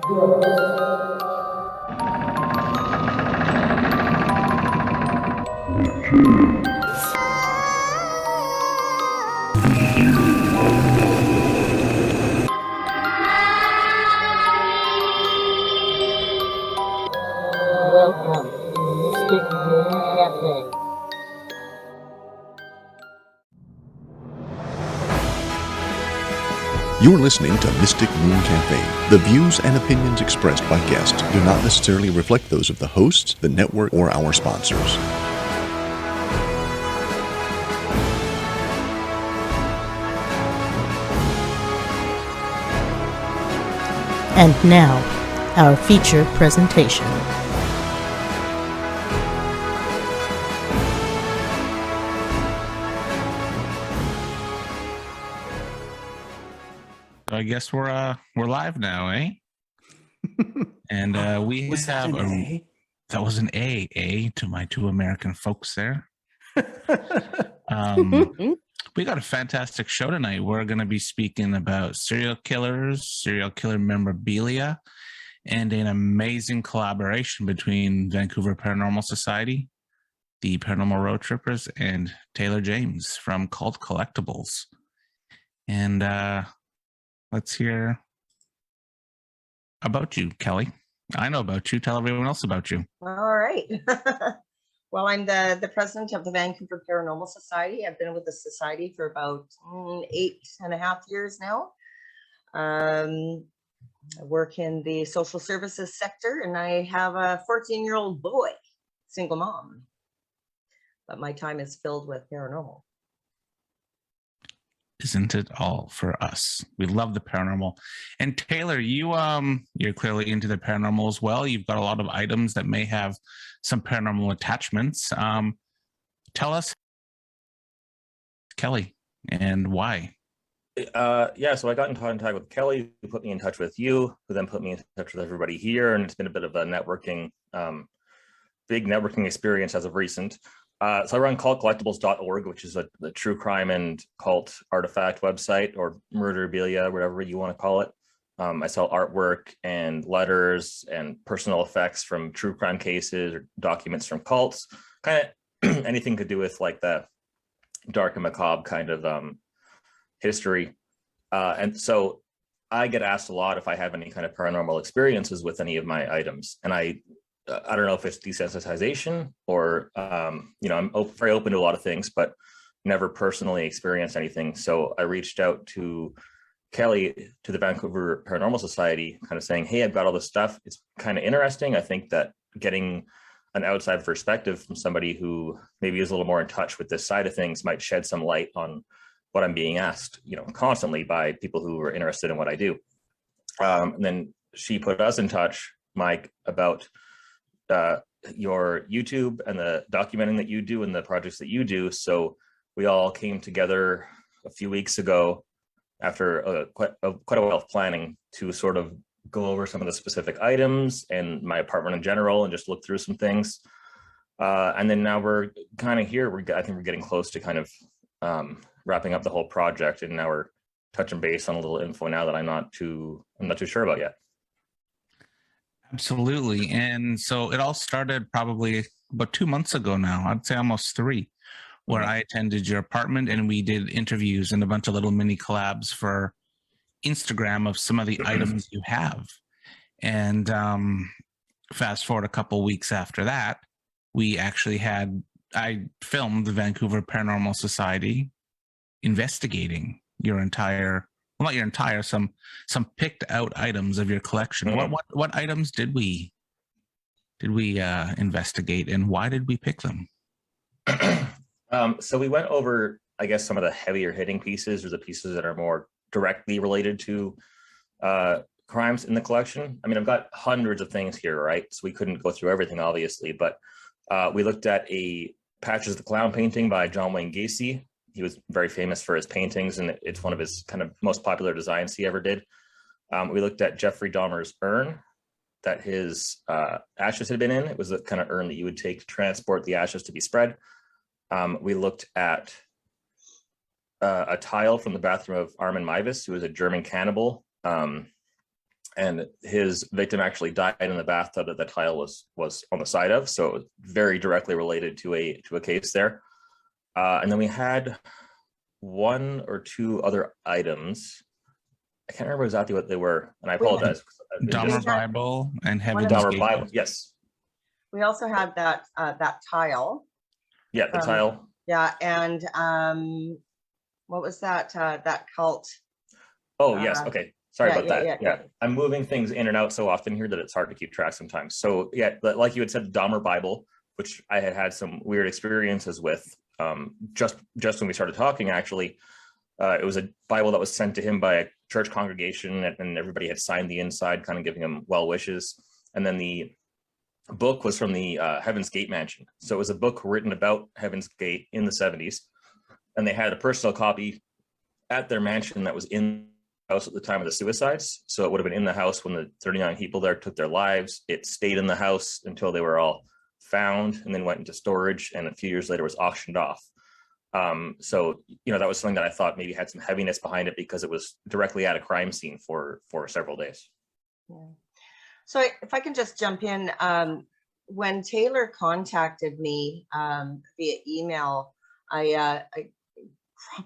Welcome to Mystic Moon Cafe. You're listening to Mystic Moon Cafe. The views and opinions expressed by guests do not necessarily reflect those of the hosts, the network, or our sponsors. And now, our feature presentation. I guess we're live now, eh? And we Was have that an A? that was an A to my two American folks there. We got a fantastic show tonight. We're going to be speaking about serial killers, serial killer memorabilia, and an amazing collaboration between Vancouver Paranormal Society, the Paranormal Road Trippers, and Taylor James from Collectibles. And let's hear about you, Kelly. I know about you. Tell everyone else about you. All right. Well, I'm the president of the Vancouver Paranormal Society. I've been with the society for about 8.5 years now. I work in the social services sector, and I have a 14-year-old boy, single mom. But my time is filled with paranormal. Isn't it all for us? We love the paranormal. And Taylor, you're clearly into the paranormal as well. You've got a lot of items that may have some paranormal attachments. Tell us, Kelly, and why. So I got in contact with Kelly, who put me in touch with you, who then put me in touch with everybody here, and it's been a bit of a big networking experience as of recent. So I run Collectibles.org, which is the true crime and cult artifact website, or murderabilia, whatever you want to call it. I sell artwork and letters and personal effects from true crime cases or documents from cults, kind of anything to do with like the dark and macabre kind of history. And so I get asked a lot if I have any kind of paranormal experiences with any of my items. And I don't know if it's desensitization or, I'm very open to a lot of things, but never personally experienced anything. So I reached out to Kelly, to the Vancouver Paranormal Society, kind of saying, hey, I've got all this stuff. It's kind of interesting. I think that getting an outside perspective from somebody who maybe is a little more in touch with this side of things might shed some light on what I'm being asked, constantly by people who are interested in what I do. And then she put us in touch, Mike, about your YouTube and the documenting that you do and the projects that you do. So we all came together a few weeks ago after quite a while of planning to sort of go over some of the specific items and my apartment in general and just look through some things. And then now we're kind of here. I think we're getting close to kind of wrapping up the whole project, and now we're touching base on a little info now that I'm not too sure about yet. Absolutely. And so it all started probably about 2 months ago now. I'd say almost 3, where I attended your apartment and we did interviews and a bunch of little mini collabs for Instagram of some of the items you have. And fast forward a couple weeks after that, I filmed the Vancouver Paranormal Society investigating your entire, well, not your entire, some picked out items of your collection. Mm-hmm. What items did we investigate, and why did we pick them? So we went over, I guess, some of the heavier hitting pieces, or the pieces that are more directly related to crimes in the collection. I mean, I've got hundreds of things here, right? So we couldn't go through everything, obviously, but we looked at a Patches the Clown painting by John Wayne Gacy. He was very famous for his paintings, and it's one of his kind of most popular designs he ever did. We looked at Jeffrey Dahmer's urn that his ashes had been in. It was the kind of urn that you would take to transport the ashes to be spread. We looked at a tile from the bathroom of Armin Meiwes, who was a German cannibal. and his victim actually died in the bathtub that the tile was on the side of. So it was very directly related to a case there. And then we had one or two other items. I can't remember exactly what they were, and I apologize. Dahmer Bible and Heaven's Dahmer Gate. Bible, yes. We also had that tile. Yeah, the tile. Yeah, and what was that? That cult. Oh, yes. Okay. Sorry about that. Yeah. I'm moving things in and out so often here that it's hard to keep track sometimes. So yeah, like you had said, the Dahmer Bible, which I had some weird experiences with just when we started talking, actually. It was a Bible that was sent to him by a church congregation, and everybody had signed the inside, kind of giving him well wishes. And then the book was from the Heaven's Gate mansion. So it was a book written about Heaven's Gate in the 70s. And they had a personal copy at their mansion that was in the house at the time of the suicides. So it would have been in the house when the 39 people there took their lives. It stayed in the house until they were all found and then went into storage. And a few years later was auctioned off. So, that was something that I thought maybe had some heaviness behind it because it was directly at a crime scene for several days. Yeah. So if I can just jump in, when Taylor contacted me via email, I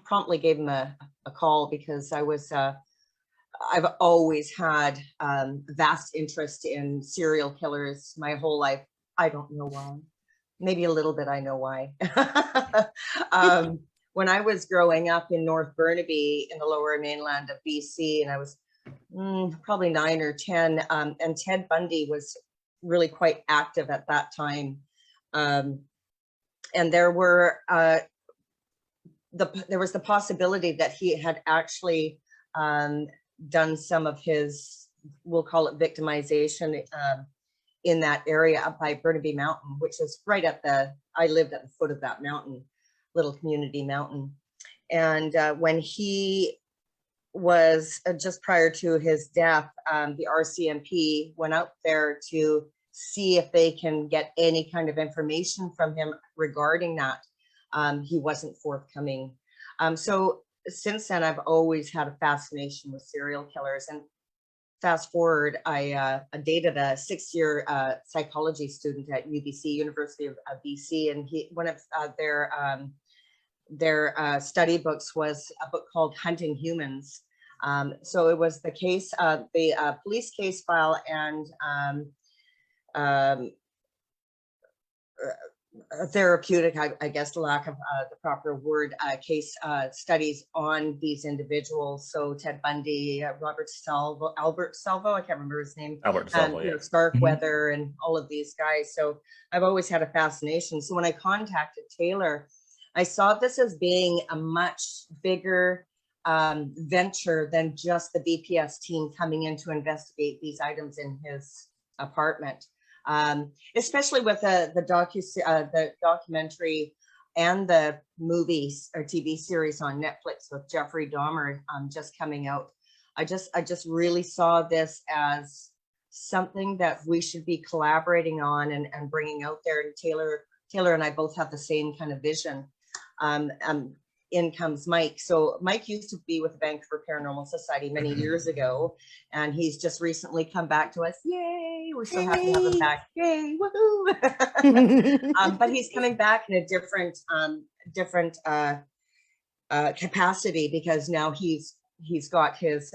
promptly gave him a call because I've always had vast interest in serial killers my whole life. I don't know why. Maybe a little bit, I know why. When I was growing up in North Burnaby in the lower mainland of BC, and I was probably 9 or 10, and Ted Bundy was really quite active at that time. And there was the possibility that he had actually done some of his, we'll call it victimization, in that area up by Burnaby Mountain, which is right I lived at the foot of that mountain, little community mountain. And when he was just prior to his death, the RCMP went out there to see if they can get any kind of information from him regarding that. He wasn't forthcoming. So since then, I've always had a fascination with serial killers. And fast forward, I dated a 6-year psychology student at UBC, University of BC, and one of their study books was a book called Hunting Humans. So it was the case, the police case file and therapeutic, I guess, the lack of the proper word, case studies on these individuals. So Ted Bundy, Albert Salvo, I can't remember his name. Albert Salvo, yeah. Starkweather and all of these guys. So I've always had a fascination. So when I contacted Taylor, I saw this as being a much bigger venture than just the BPS team coming in to investigate these items in his apartment. Especially with the documentary and the movies or TV series on Netflix with Jeffrey Dahmer just coming out. I just really saw this as something that we should be collaborating on and bringing out there. And Taylor and I both have the same kind of vision. In comes Mike. So Mike used to be with the Vancouver Paranormal Society many years ago, and he's just recently come back to us. Yay! We're so happy to have him back. Yay! Woohoo! But he's coming back in a different capacity because now he's got his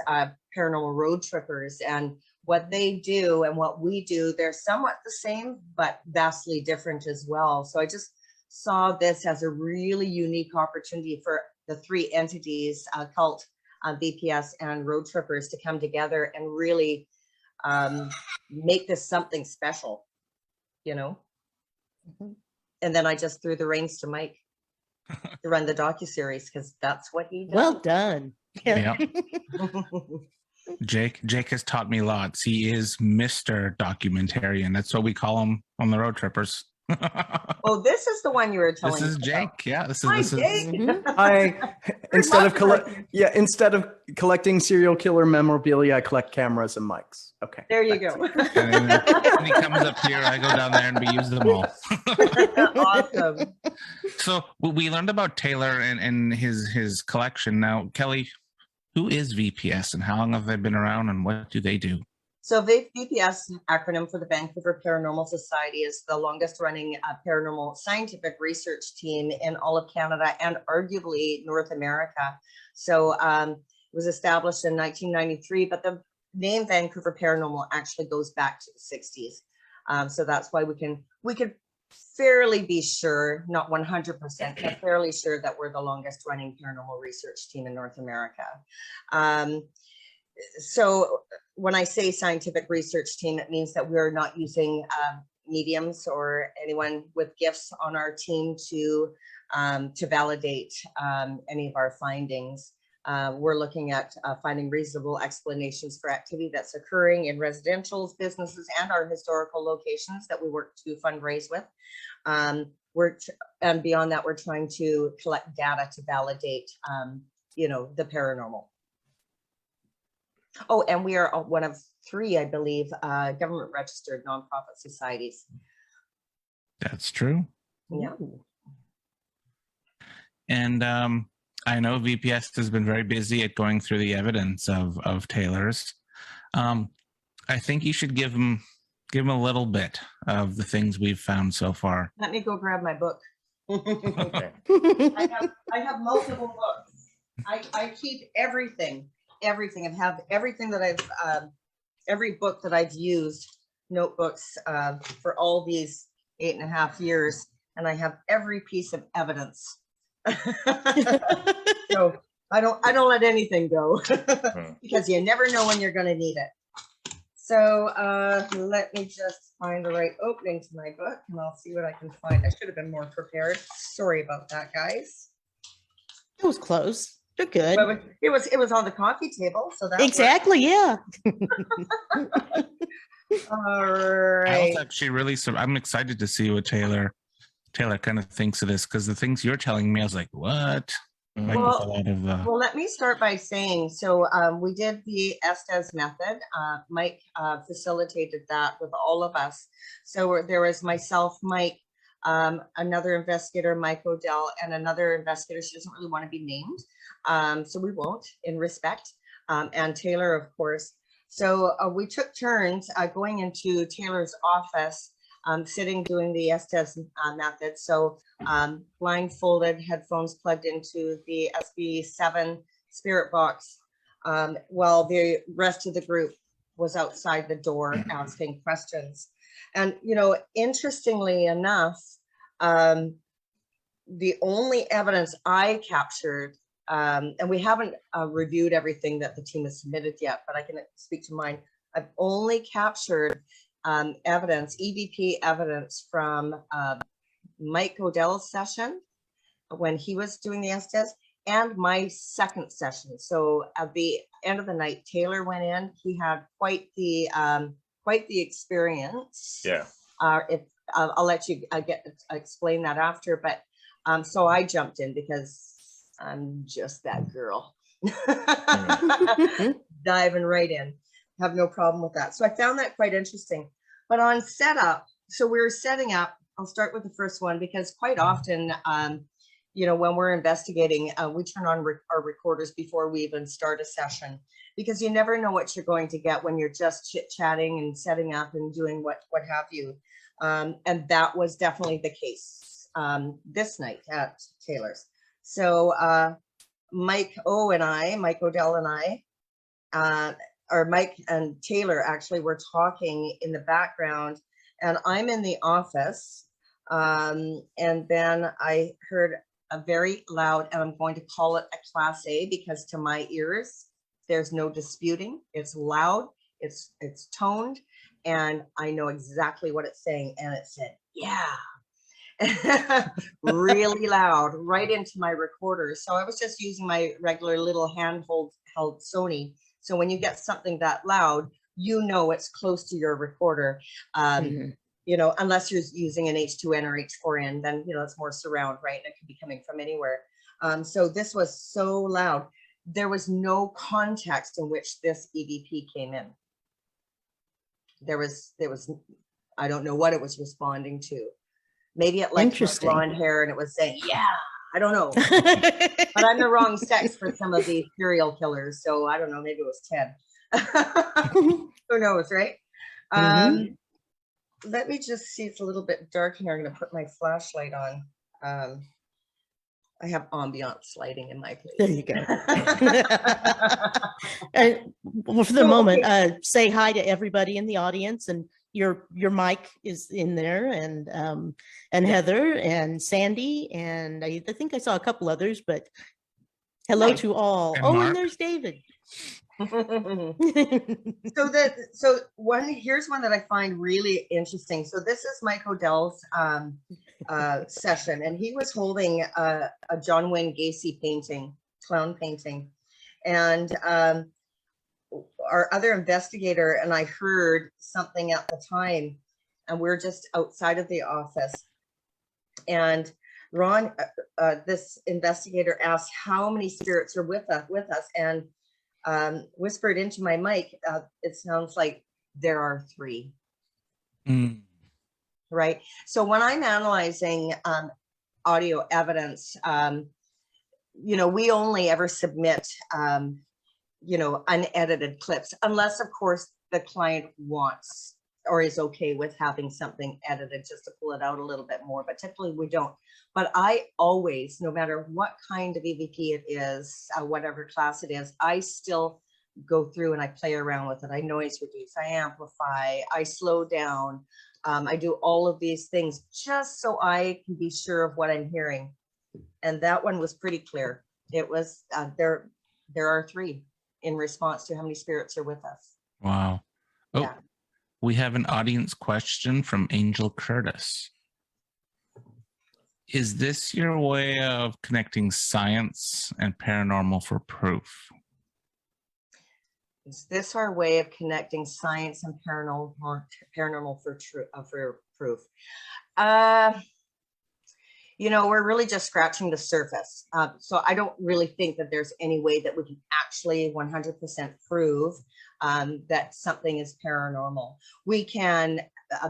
paranormal road trippers, and what they do and what we do, they're somewhat the same, but vastly different as well. So I just saw this as a really unique opportunity for the three entities, cult, BPS, and road trippers to come together and really make this something special, And then I just threw the reins to Mike to run the docuseries because that's what he does. Well done. Yeah. Jake has taught me lots. He is Mr. Documentarian. That's what we call him on the road trippers. Oh, this is the one you were telling me. This is Jake. About. Yeah, this Jake. Instead of collecting serial killer memorabilia, I collect cameras and mics. Okay. There you go. And when he comes up here, I go down there and we use them all. Awesome. So we learned about Taylor and his collection. Now, Kelly, who is VPS and how long have they been around and what do they do? So VPS, acronym for the Vancouver Paranormal Society, is the longest running paranormal scientific research team in all of Canada and arguably North America. So it was established in 1993, but the name Vancouver Paranormal actually goes back to the 60s. So that's why we could fairly be sure, not 100%, but fairly sure that we're the longest running paranormal research team in North America. So when I say scientific research team, it means that we're not using mediums or anyone with gifts on our team to validate any of our findings. We're looking at finding reasonable explanations for activity that's occurring in residential businesses and our historical locations that we work to fundraise with. And beyond that, we're trying to collect data to validate, the paranormal. Oh, and we are one of 3, I believe, government registered nonprofit societies. That's true. Yeah. And I know VPS has been very busy at going through the evidence of Taylor's. I think you should give him a little bit of the things we've found so far. Let me go grab my book. Okay. I have multiple books. I keep everything. I have everything that I've, every book that I've used, notebooks for all these 8.5 years, and I have every piece of evidence. So I don't let anything go because you never know when you're going to need it. So let me just find the right opening to my book, and I'll see what I can find. I should have been more prepared. Sorry about that, guys. It was close. You're good. But it was on the coffee table, so that Exactly. Yeah. All right. I was actually really, I'm excited to see what Taylor kind of thinks of this, because the things you're telling me, I was like, what? Like, Well, with a lot of, well, let me start by saying, so we did the Estes method. Mike facilitated that with all of us. So there was myself, Mike, another investigator, Mike Odell, and another investigator. She doesn't really want to be named, so we won't, in respect, and Taylor, of course. So we took turns going into Taylor's office, sitting doing the Estes method. So blindfolded, headphones plugged into the SB7 spirit box, while the rest of the group was outside the door asking questions. And, interestingly enough, the only evidence I captured, and we haven't reviewed everything that the team has submitted yet, but I can speak to mine. I've only captured evidence, EVP evidence from Mike Odell's session when he was doing the Estes, and my second session. So at the end of the night, Taylor went in. He had quite the experience. Yeah. I'll let you explain that after, but so I jumped in because I'm just that girl. Diving right in. Have no problem with that. So I found that quite interesting. But on setup, so we were setting up, I'll start with the first one, because quite often, when we're investigating, we turn on our recorders before we even start a session, because you never know what you're going to get when you're just chit-chatting and setting up and doing what have you. And that was definitely the case this night at Taylor's. So Mike Odell and I, or Mike and Taylor actually were talking in the background, and I'm in the office. And then I heard a very loud, and I'm going to call it a Class A, because to my ears, there's no disputing. It's loud, it's toned, and I know exactly what it's saying. And it said, yeah. Really loud, right into my recorder. So I was just using my regular little held Sony. So when you get something that loud, it's close to your recorder. Unless you're using an H2N or H4N, then it's more surround, right? And it could be coming from anywhere. So this was so loud. There was no context in which this EVP came in. There was I don't know what it was responding to. Maybe it liked my blonde hair and it was saying, yeah, I don't know. But I'm the wrong sex for some of these serial killers. So I don't know, maybe it was Ted. Who knows, right? Mhm. Let me just see. It's a little bit dark here. I'm going to put my flashlight on. I have ambiance lighting in my place. There you go. And well, for the So, moment, okay. say hi to everybody in the audience, and your mic is in there, and Heather and Sandy, and I think I saw a couple others, but hello Nice. to all. And Oh, Mark. and there's David. Here's one that I find really interesting. So this is Mike Odell's session, and he was holding a John Wayne Gacy painting, clown painting, and our other investigator and I heard something at the time, and we're just outside of the office, and Ron, this investigator, asked how many spirits are with us, and whispered into my mic, it sounds like there are 3. Right. So when I'm analyzing audio evidence, we only ever submit, unedited clips, unless, of course, the client wants or is okay with having something edited just to pull it out a little bit more. But typically we don't. But I always, no matter what kind of EVP it is, whatever class it is, I still go through and I play around with it. I noise reduce, I amplify, I slow down. I do all of these things just so I can be sure of what I'm hearing. And that one was pretty clear. It was, there are 3 in response to how many spirits are with us. Wow. Oh, Yeah. we have an audience question from Angel Curtis. Is this your way of connecting science and paranormal for proof? Is this our way of connecting science and paranormal for proof? We're really just scratching the surface. So I don't really think that there's any way that we can actually 100% prove that something is paranormal. We can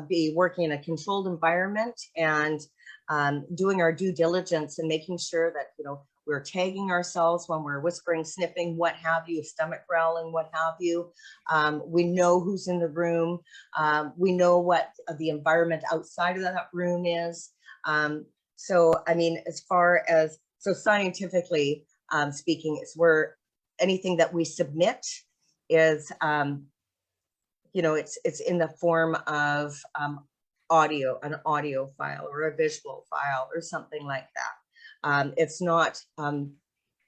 be working in a controlled environment and doing our due diligence and making sure that, we're tagging ourselves when we're whispering, sniffing, what have you, stomach growling, what have you. We know who's in the room. We know what the environment outside of that room is. So, as far as, scientifically speaking, it's where anything that we submit is, it's in the form of audio, an audio file or a visual file or something like that. It's not,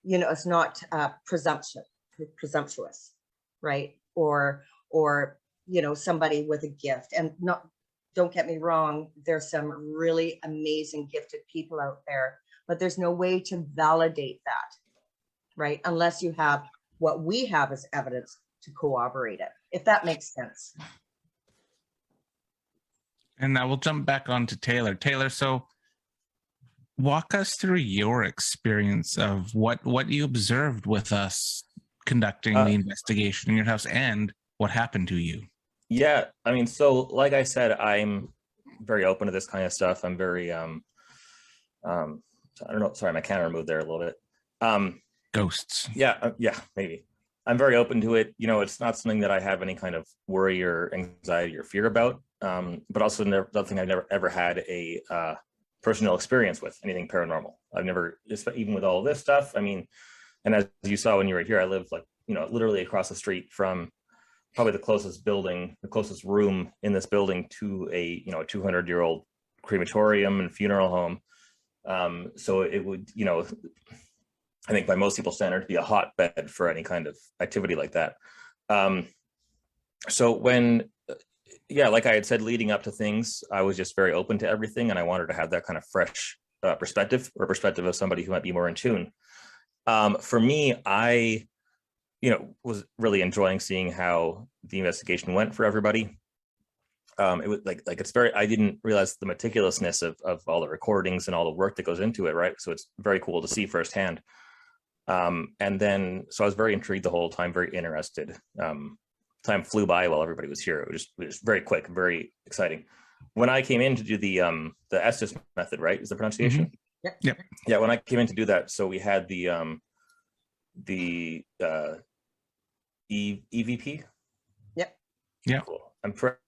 it's not presumptuous, right? Or somebody with a gift. And don't get me wrong, there's some really amazing gifted people out there, but there's no way to validate that, right? Unless you have what we have as evidence to corroborate it, if that makes sense. And now we'll jump back on to Taylor. Taylor, so walk us through your experience of what you observed with us conducting the investigation in your house and what happened to you. Yeah, so like I said, I'm very open to this kind of stuff. I'm very, I don't know, sorry, my camera moved there a little bit. Ghosts. Yeah, maybe. I'm very open to it. It's not something that I have any kind of worry or anxiety or fear about, but also nothing I've never ever had a personal experience with anything paranormal. I've never, even with all of this stuff, and as you saw when you were here, I live literally across the street from probably the closest building, the closest room in this building to a 200-year-old crematorium and funeral home. So it would, I think by most people's standards, be a hotbed for any kind of activity like that. So when, like I had said, leading up to things, I was just very open to everything, and I wanted to have that kind of fresh perspective of somebody who might be more in tune. For me, I was really enjoying seeing how the investigation went for everybody. It was it's very, I didn't realize the meticulousness of all the recordings and all the work that goes into it, right? So it's very cool to see firsthand. And then, so I was very intrigued the whole time, very interested. Time flew by while everybody was here. It was very quick, very exciting. When I came in to do the Estes method, right? Is the pronunciation? Yep. Yep. Yeah, when I came in to do that, so we had the EVP. Yep. Yeah. Cool.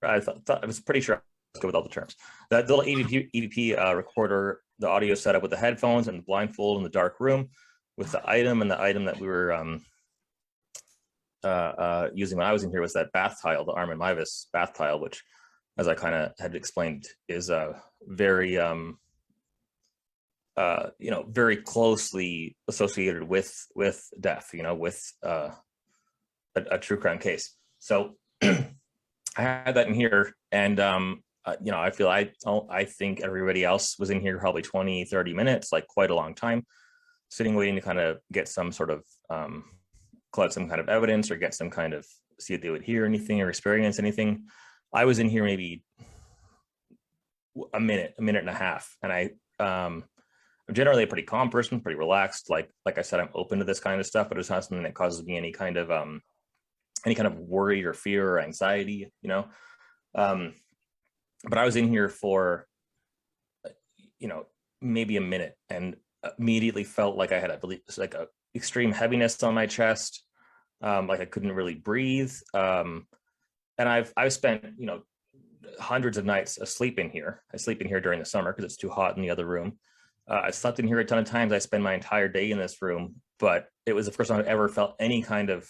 I thought I was pretty sure I was good with all the terms. That little EVP recorder, the audio setup with the headphones and the blindfold in the dark room with the item, and the item that we were using when I was in here was that bath tile, the Armin Mivas bath tile, which, as I kind of had explained, is very very closely associated with death, with a true crime case. So I had that in here, and I think everybody else was in here probably 20-30 minutes, like quite a long time, sitting waiting to kind of get some sort of collect some kind of evidence or get some kind of, see if they would hear anything or experience anything. I was in here maybe a minute and a half, and I'm generally a pretty calm person, pretty relaxed. Like I said, I'm open to this kind of stuff, but it's not something that causes me any kind of worry or fear or anxiety, but I was in here for maybe a minute, and immediately felt like I had a extreme heaviness on my chest, like I couldn't really breathe, and I've spent hundreds of nights asleep in here. I sleep in here during the summer because it's too hot in the other room. I slept in here a ton of times. I spend my entire day in this room, but it was the first time I've ever felt any kind of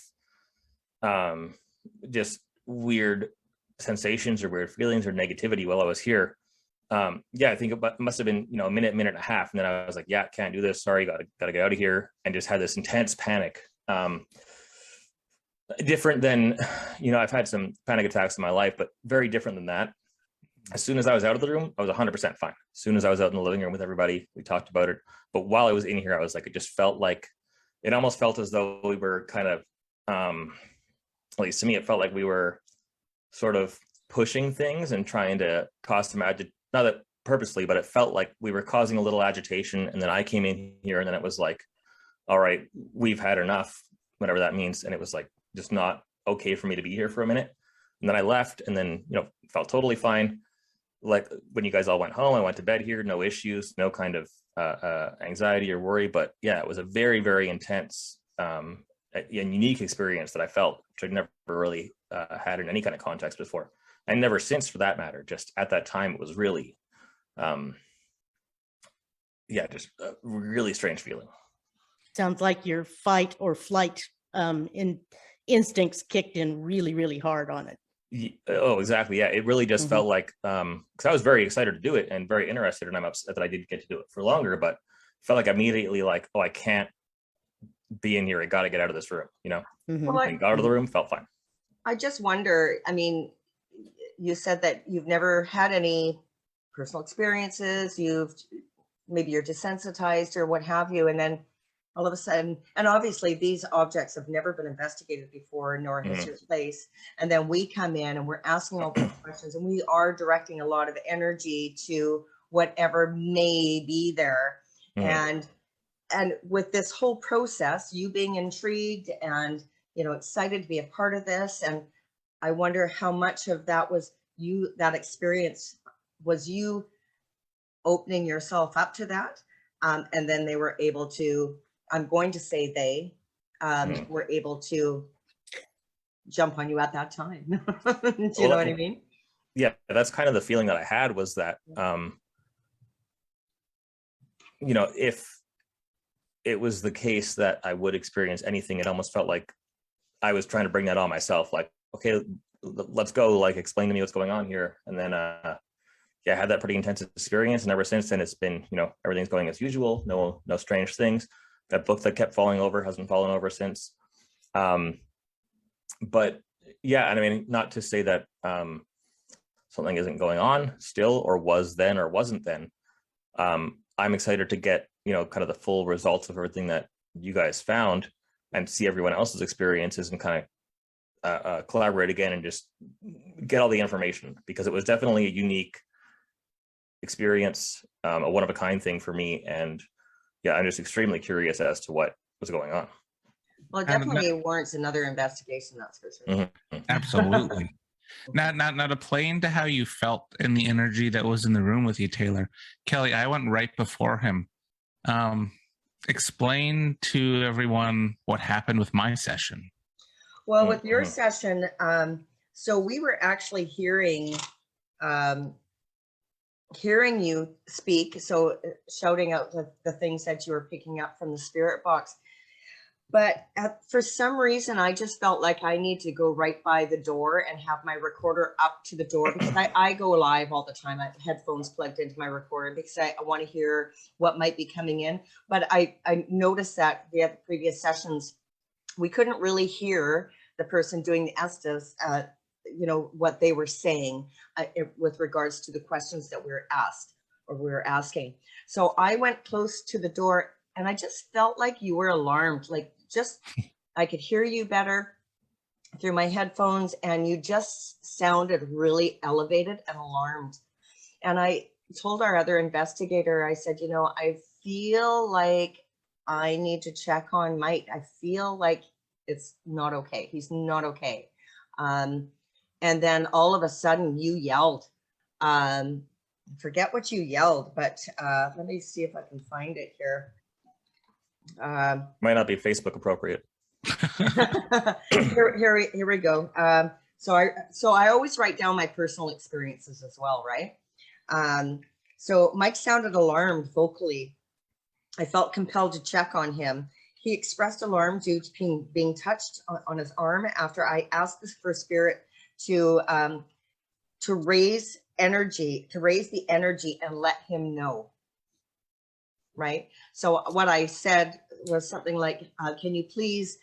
just weird sensations or weird feelings or negativity while I was here. I think it must have been a minute and a half, and then I was like, yeah, can't do this, sorry, gotta get out of here, and just had this intense panic. Different than I've had some panic attacks in my life, but very different than that. As soon as I was out of the room, I was 100% fine. As soon as I was out in the living room with everybody, we talked about it. But while I was in here, I was like, it almost felt as though we were kind of, at least to me, it felt like we were sort of pushing things and trying to cause some not that purposely, but it felt like we were causing a little agitation. And then I came in here, and then it was like, all right, we've had enough, whatever that means. And it was like just not okay for me to be here for a minute. And then I left, and then felt totally fine. Like when you guys all went home, I went to bed here, no issues, no kind of anxiety or worry. But yeah, it was a very, very intense and unique experience that I felt, which I'd never really had in any kind of context before, and never since, for that matter. Just at that time, it was really, just a really strange feeling. Sounds like your fight or flight instincts kicked in really, really hard on it. Oh, exactly. Yeah, it really just felt like, because I was very excited to do it and very interested, and I'm upset that I didn't get to do it for longer, but felt like immediately like, oh, I can't be in here. I got to get out of this room, Well, and got out of the room, felt fine. I just wonder, you said that you've never had any personal experiences, maybe you're desensitized or what have you, and then all of a sudden, and obviously these objects have never been investigated before, nor has your place. And then we come in and we're asking all these questions, and we are directing a lot of energy to whatever may be there. And with this whole process, you being intrigued and excited to be a part of this, and I wonder how much of that was that experience was you opening yourself up to that, and then they were able to, I'm going to say they were able to jump on you at that time. Do you know what I mean? Yeah, that's kind of the feeling that I had, was that, if it was the case that I would experience anything, it almost felt like I was trying to bring that on myself. Like, okay, let's go, like, explain to me what's going on here. And then, I had that pretty intense experience. And ever since then, it's been, everything's going as usual. No strange things. That book that kept falling over hasn't fallen over since. But yeah, and not to say that something isn't going on still, or was then, or wasn't then. I'm excited to get, kind of the full results of everything that you guys found, and see everyone else's experiences, and kind of collaborate again and just get all the information, because it was definitely a unique experience, a one-of-a-kind thing for me. And yeah, I'm just extremely curious as to what was going on. Well, it definitely warrants another investigation, that's for sure. Absolutely. Now to play into how you felt and the energy that was in the room with you, Taylor. Kelly, I went right before him. Explain to everyone what happened with my session. Well, with your Mhm. session, so we were actually hearing you speak, so shouting out the things that you were picking up from the spirit box. But for some reason, I just felt like I need to go right by the door and have my recorder up to the door, because I go live all the time. I have headphones plugged into my recorder because I want to hear what might be coming in. But I noticed that the previous sessions, we couldn't really hear the person doing the Estes, what they were saying with regards to the questions that we were asked or we were asking. So I went close to the door and I just felt like you were alarmed, like just I could hear you better through my headphones, and you just sounded really elevated and alarmed. And I told our other investigator, I said, I feel like I need to check on Mike. I feel like it's not okay. He's not okay. And then all of a sudden you yelled. Forget what you yelled, but let me see if I can find it here. Might not be Facebook appropriate. Here we go. So I always write down my personal experiences as well, right? So Mike sounded alarmed vocally. I felt compelled to check on him. He expressed alarm due to being touched on his arm after I asked the first spirit to raise the energy and let him know. Right. So what I said was something like, can you please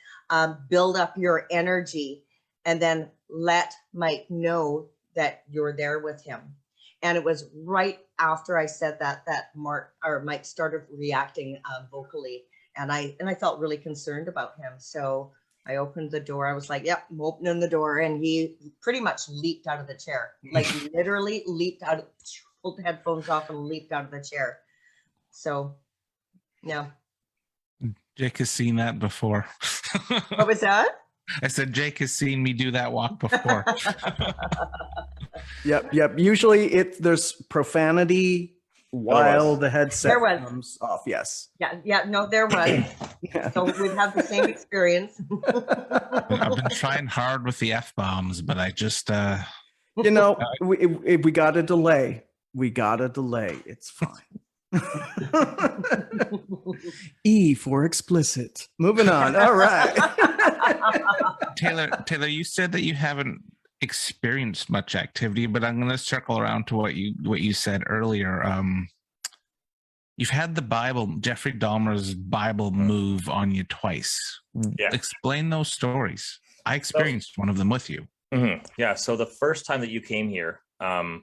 build up your energy and then let Mike know that you're there with him. And it was right after I said that Mike started reacting vocally, and I felt really concerned about him. So I opened the door. I was like, yep, I'm opening the door. And he pretty much leaped out of the chair, like literally leaped out, pulled the headphones off and leaped out of the chair. So, yeah. Jake has seen that before. What was that? I said, Jake has seen me do that walk before. Yep. Usually there's profanity while the headset was. comes off. Yes. Yeah, no, there was. Yeah. So we've had the same experience. I've been trying hard with the F-bombs, but I just... we got a delay. It's fine. E for explicit. Moving on. All right. Taylor, you said that you haven't experienced much activity, but I'm going to circle around to what you said earlier. You've had the Bible, Jeffrey Dahmer's Bible move on you twice. Yeah. Explain those stories. I experienced one of them with you. Mm-hmm. Yeah. So the first time that you came here, and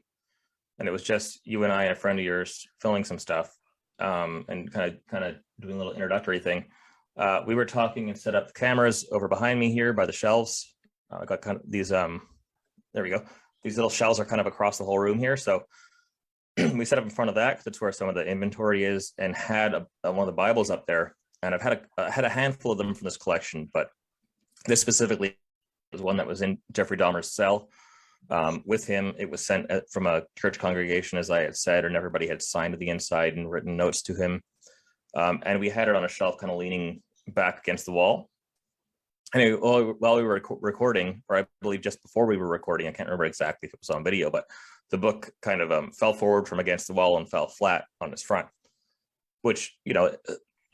it was just you and I and a friend of yours filming some stuff, and kind of doing a little introductory thing. We were talking and set up the cameras over behind me here by the shelves. I got kind of these, there we go. These little shelves are kind of across the whole room here. So we set up in front of that because that's where some of the inventory is, and had one of the Bibles up there. And I've had a handful of them from this collection, but this specifically was one that was in Jeffrey Dahmer's cell. With him, it was sent from a church congregation, as I had said, and everybody had signed to the inside and written notes to him. And we had it on a shelf, kind of leaning back against the wall. Anyway, while we were recording, or I believe just before we were recording, I can't remember exactly if it was on video, but the book kind of fell forward from against the wall and fell flat on its front, which,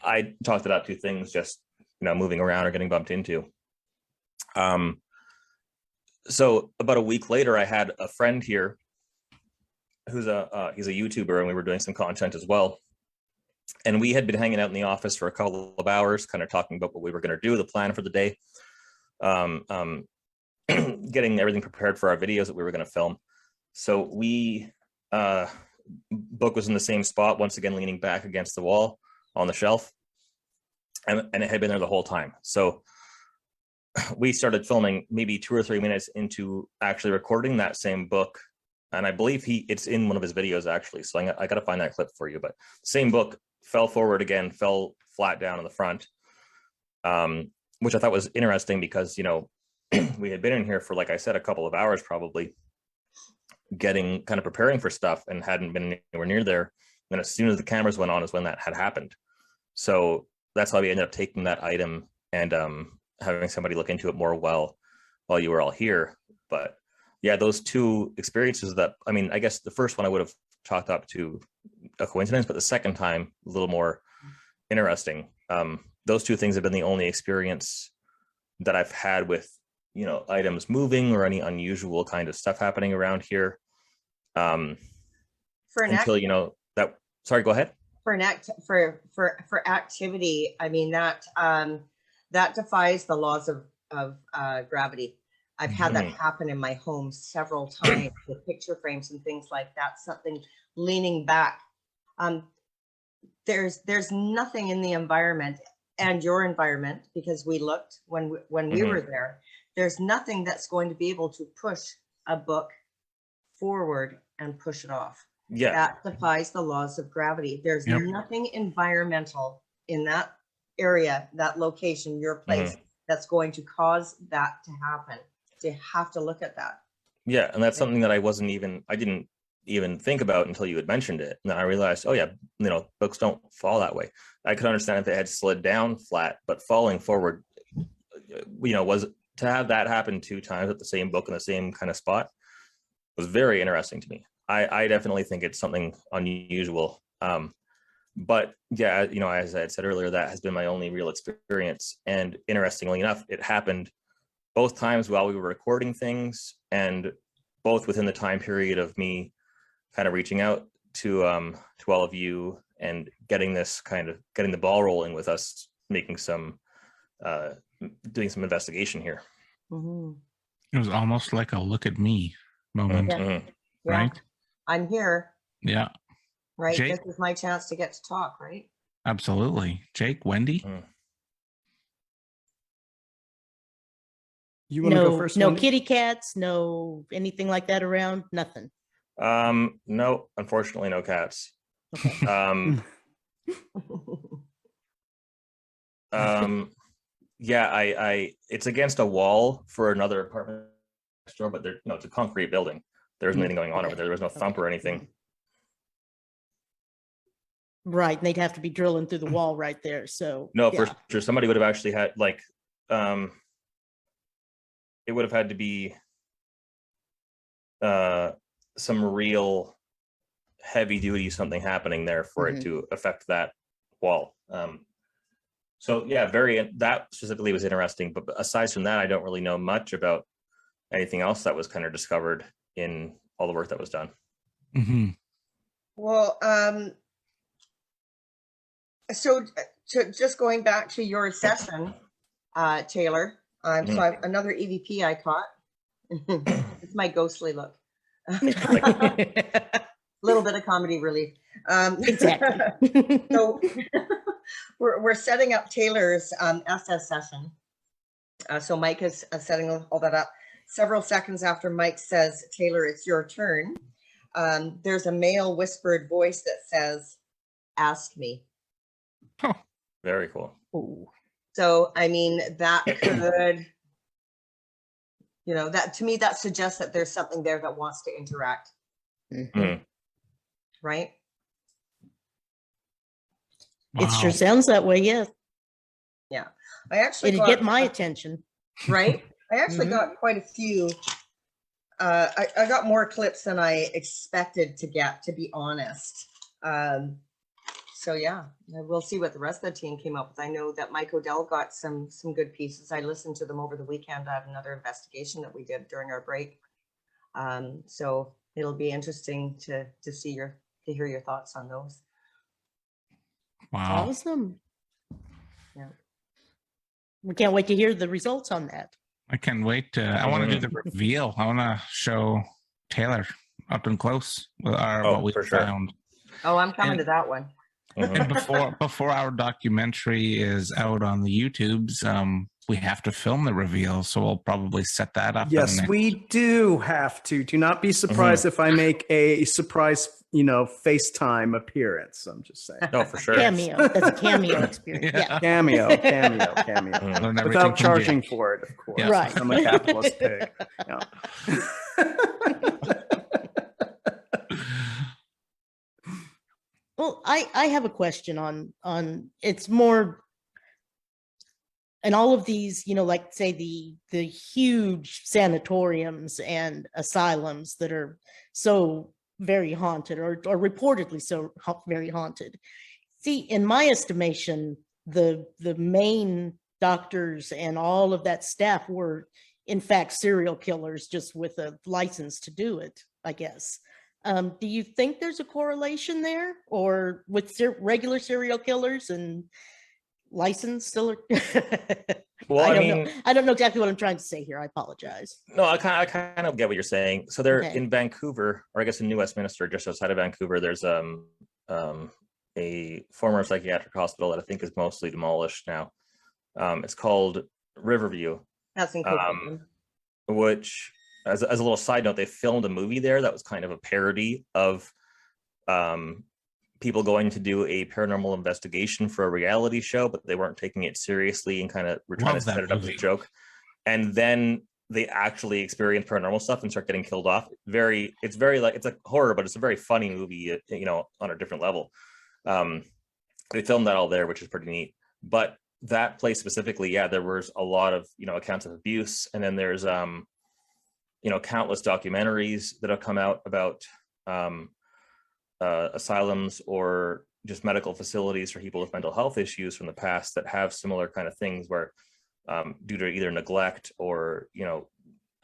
I talked about two things, just, moving around or getting bumped into. So about a week later, I had a friend here who's he's a YouTuber, and we were doing some content as well. And we had been hanging out in the office for a couple of hours, kind of talking about what we were going to do, the plan for the day, getting everything prepared for our videos that we were going to film. So book was in the same spot, once again, leaning back against the wall on the shelf. And it had been there the whole time. So we started filming maybe 2 or 3 minutes into actually recording that same book. And I believe it's in one of his videos, actually. So I got to find that clip for you. But same book fell forward again, fell flat down in the front, which I thought was interesting because, we had been in here for, like I said, a couple of hours probably, kind of preparing for stuff, and hadn't been anywhere near there. And as soon as the cameras went on is when that had happened. So that's why we ended up taking that item and having somebody look into it more while you were all here. But yeah, those two experiences that, I mean, I guess the first one I would have chalked up to a coincidence, but the second time a little more interesting. Those two things have been the only experience that I've had with, you know, items moving or any unusual kind of stuff happening around here. For an Until, you know, that, sorry, go ahead. for activity, I mean, that defies the laws of gravity. I've had that happen in my home several times with picture frames and things like that, something leaning back. There's nothing in the environment and your environment, because we looked when we were there, there's nothing that's going to be able to push a book forward and push it off. Yeah. That defies the laws of gravity. There's nothing environmental in that area, that location, your place, that's going to cause that to happen. So you have to look at that. Yeah, and that's something that I didn't even think about until you had mentioned it. And then I realized, oh yeah, you know, books don't fall that way. I could understand if they had slid down flat, but falling forward, you know, was to have that happen 2 times at the same book in the same kind of spot was very interesting to me. I definitely think it's something unusual. But yeah, you know, as I had said earlier, that has been my only real experience. And interestingly enough, it happened both times while we were recording things, and both within the time period of me kind of reaching out to all of you and getting the ball rolling with us, making some doing some investigation here. It was almost like a look at me moment, right? I'm here. Yeah. Right. Jake? This is my chance to get to talk, right? Absolutely. Jake, Wendy? You want to go first? No Wendy? kitty cats, no anything like that around, nothing. No, unfortunately, no cats. Yeah, I it's against a wall for another apartment next door, but there, no, it's a concrete building. There isn't anything going on over there. There was no thump or anything. Right, and they'd have to be drilling through the wall right there. So No, yeah. for sure. Somebody would have actually had like, it would have had to be some real heavy duty something happening there for it to affect that wall. So yeah, that specifically was interesting. But aside from that, I don't really know much about anything else that was kind of discovered in all the work that was done. Well, so just going back to your session, Taylor, so another EVP I caught. It's my ghostly look. Little bit of comedy relief. Exactly. So we're setting up Taylor's SS session. So Mike is setting all that up. Several seconds after Mike says, Taylor, it's your turn, there's a male whispered voice that says, ask me. Oh, very cool. Ooh. So, I mean, that could, you know, that to me, that suggests that there's something there that wants to interact. Right? It sure sounds that way, yes. Yeah. I actually It'd get my attention. Right? I actually got quite a few. I got more clips than I expected to get, to be honest. So yeah, we'll see what the rest of the team came up with. I know that Mike Odell got some good pieces. I listened to them over the weekend at another investigation that we did during our break. So it'll be interesting to hear your thoughts on those. wow. Awesome. Yeah. We can't wait to hear the results on that. I can't wait to, I want to do the reveal. I want to show Taylor up and close with what we found. Oh, I'm coming to that one. And before our documentary is out on the YouTubes, we have to film the reveal, so we'll probably set that up. Yes, we do have to. Do not be surprised if I make a surprise, FaceTime appearance. I'm just saying. No, for sure. Cameo. That's a cameo experience. Yeah. Cameo. Without charging for it, of course. Yeah. Right. I'm a capitalist pig. Yeah. Well, I have a question on it's more all of these, like say the huge sanatoriums and asylums that are so very haunted, or reportedly so very haunted. See, in my estimation, the main doctors and all of that staff were in fact serial killers, just with a license to do it, I guess. Do you think there's a correlation there, or with regular serial killers and licensed still? Well, I don't know exactly what I'm trying to say here. I apologize. No, I kind of get what you're saying. So they're Okay. in Vancouver, or I guess in New Westminster, just outside of Vancouver, there's a former psychiatric hospital that I think is mostly demolished now. It's called Riverview, That's in Coquitlam. which, as a little side note, they filmed a movie there that was kind of a parody of people going to do a paranormal investigation for a reality show, but they weren't taking it seriously and kind of were trying Love to that set it up as a movie. joke. And then they actually experience paranormal stuff and start getting killed off. It's very like, it's a horror, but it's a very funny movie, on a different level. They filmed that all there, which is pretty neat. But that place specifically, yeah, there was a lot of, accounts of abuse. And then there's, countless documentaries that have come out about asylums or just medical facilities for people with mental health issues from the past that have similar kind of things where due to either neglect or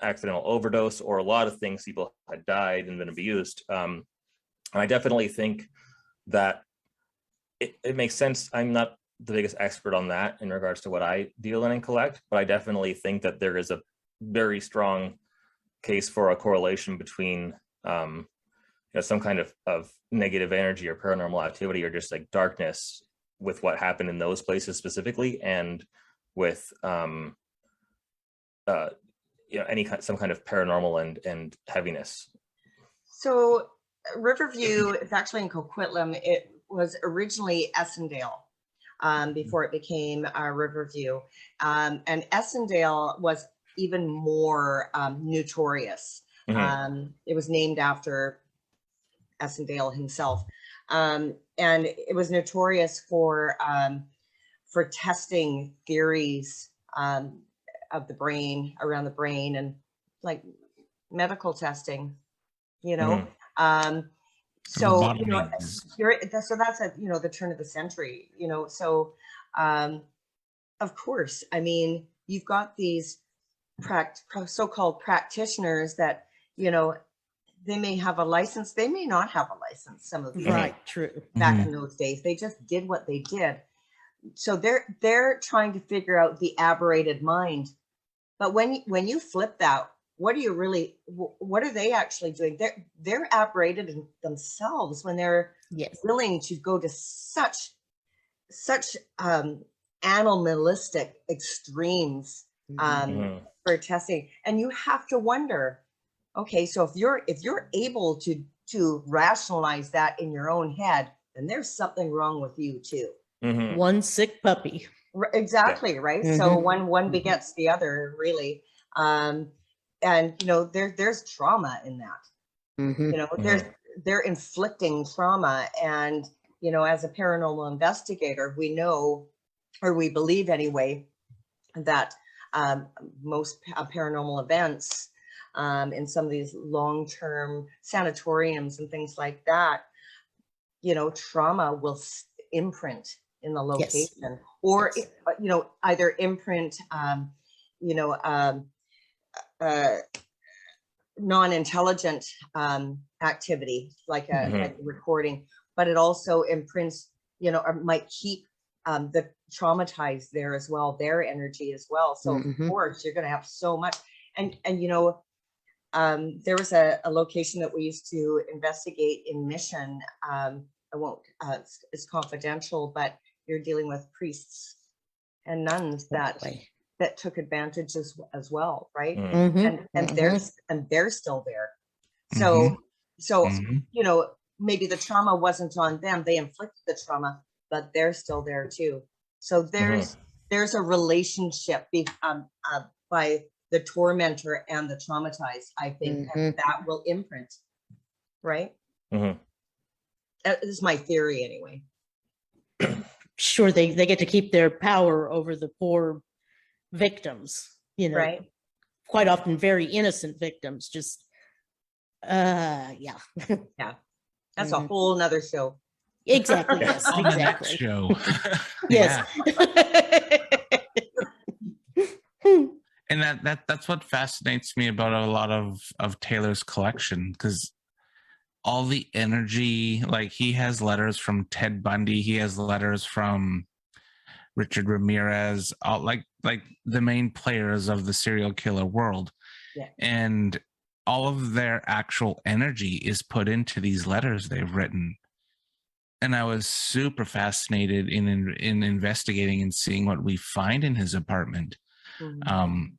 accidental overdose or a lot of things, people had died and been abused. And I definitely think that it makes sense. I'm not the biggest expert on that in regards to what I deal in and collect, but I definitely think that there is a very strong case for a correlation between some kind of negative energy or paranormal activity or just like darkness with what happened in those places specifically, and with some kind of paranormal and heaviness. So Riverview is actually in Coquitlam. It was originally Essendale before it became Riverview. And Essendale was even more notorious. It was named after Essendale himself. And it was notorious for testing theories of the brain, around the brain, and like medical testing, so so that's at the turn of the century, so of course, I mean, you've got these so-called practitioners that they may have a license, they may not have a license, some of these Right, true. back in those days, they just did what they did. So they're trying to figure out the aberrated mind. But when you flip that, what are they actually doing? They're aberrated themselves when they're willing to go to such animalistic extremes for testing. And you have to wonder, okay, so if you're able to rationalize that in your own head, then there's something wrong with you too. One sick puppy. Exactly, right? So one begets the other, really. And there's trauma in that. They're inflicting trauma, and as a paranormal investigator, we know, or we believe anyway, that most paranormal events in some of these long-term sanatoriums and things like that, trauma will imprint in the location, or either imprint non-intelligent activity like a recording, but it also imprints, or might keep the traumatized there as well, their energy as well. So of course you're going to have so much. And there was a location that we used to investigate in Mission. I won't, it's confidential, but you're dealing with priests and nuns that took advantage as well, right? And they're still there. So maybe the trauma wasn't on them, they inflicted the trauma, but they're still there too. So there's a relationship by the tormentor and the traumatized, I think, and that will imprint, right? That is my theory anyway. Sure, they get to keep their power over the poor victims, Right. quite often very innocent victims, just yeah. Yeah. That's a Mhm. whole nother show. Exactly, yes, On the next exactly. show. Yes. And that's what fascinates me about a lot of Taylor's collection, because all the energy, like he has letters from Ted Bundy, he has letters from Richard Ramirez, all like the main players of the serial killer world. Yeah. And all of their actual energy is put into these letters they've written. And I was super fascinated in investigating and seeing what we find in his apartment. Mhm.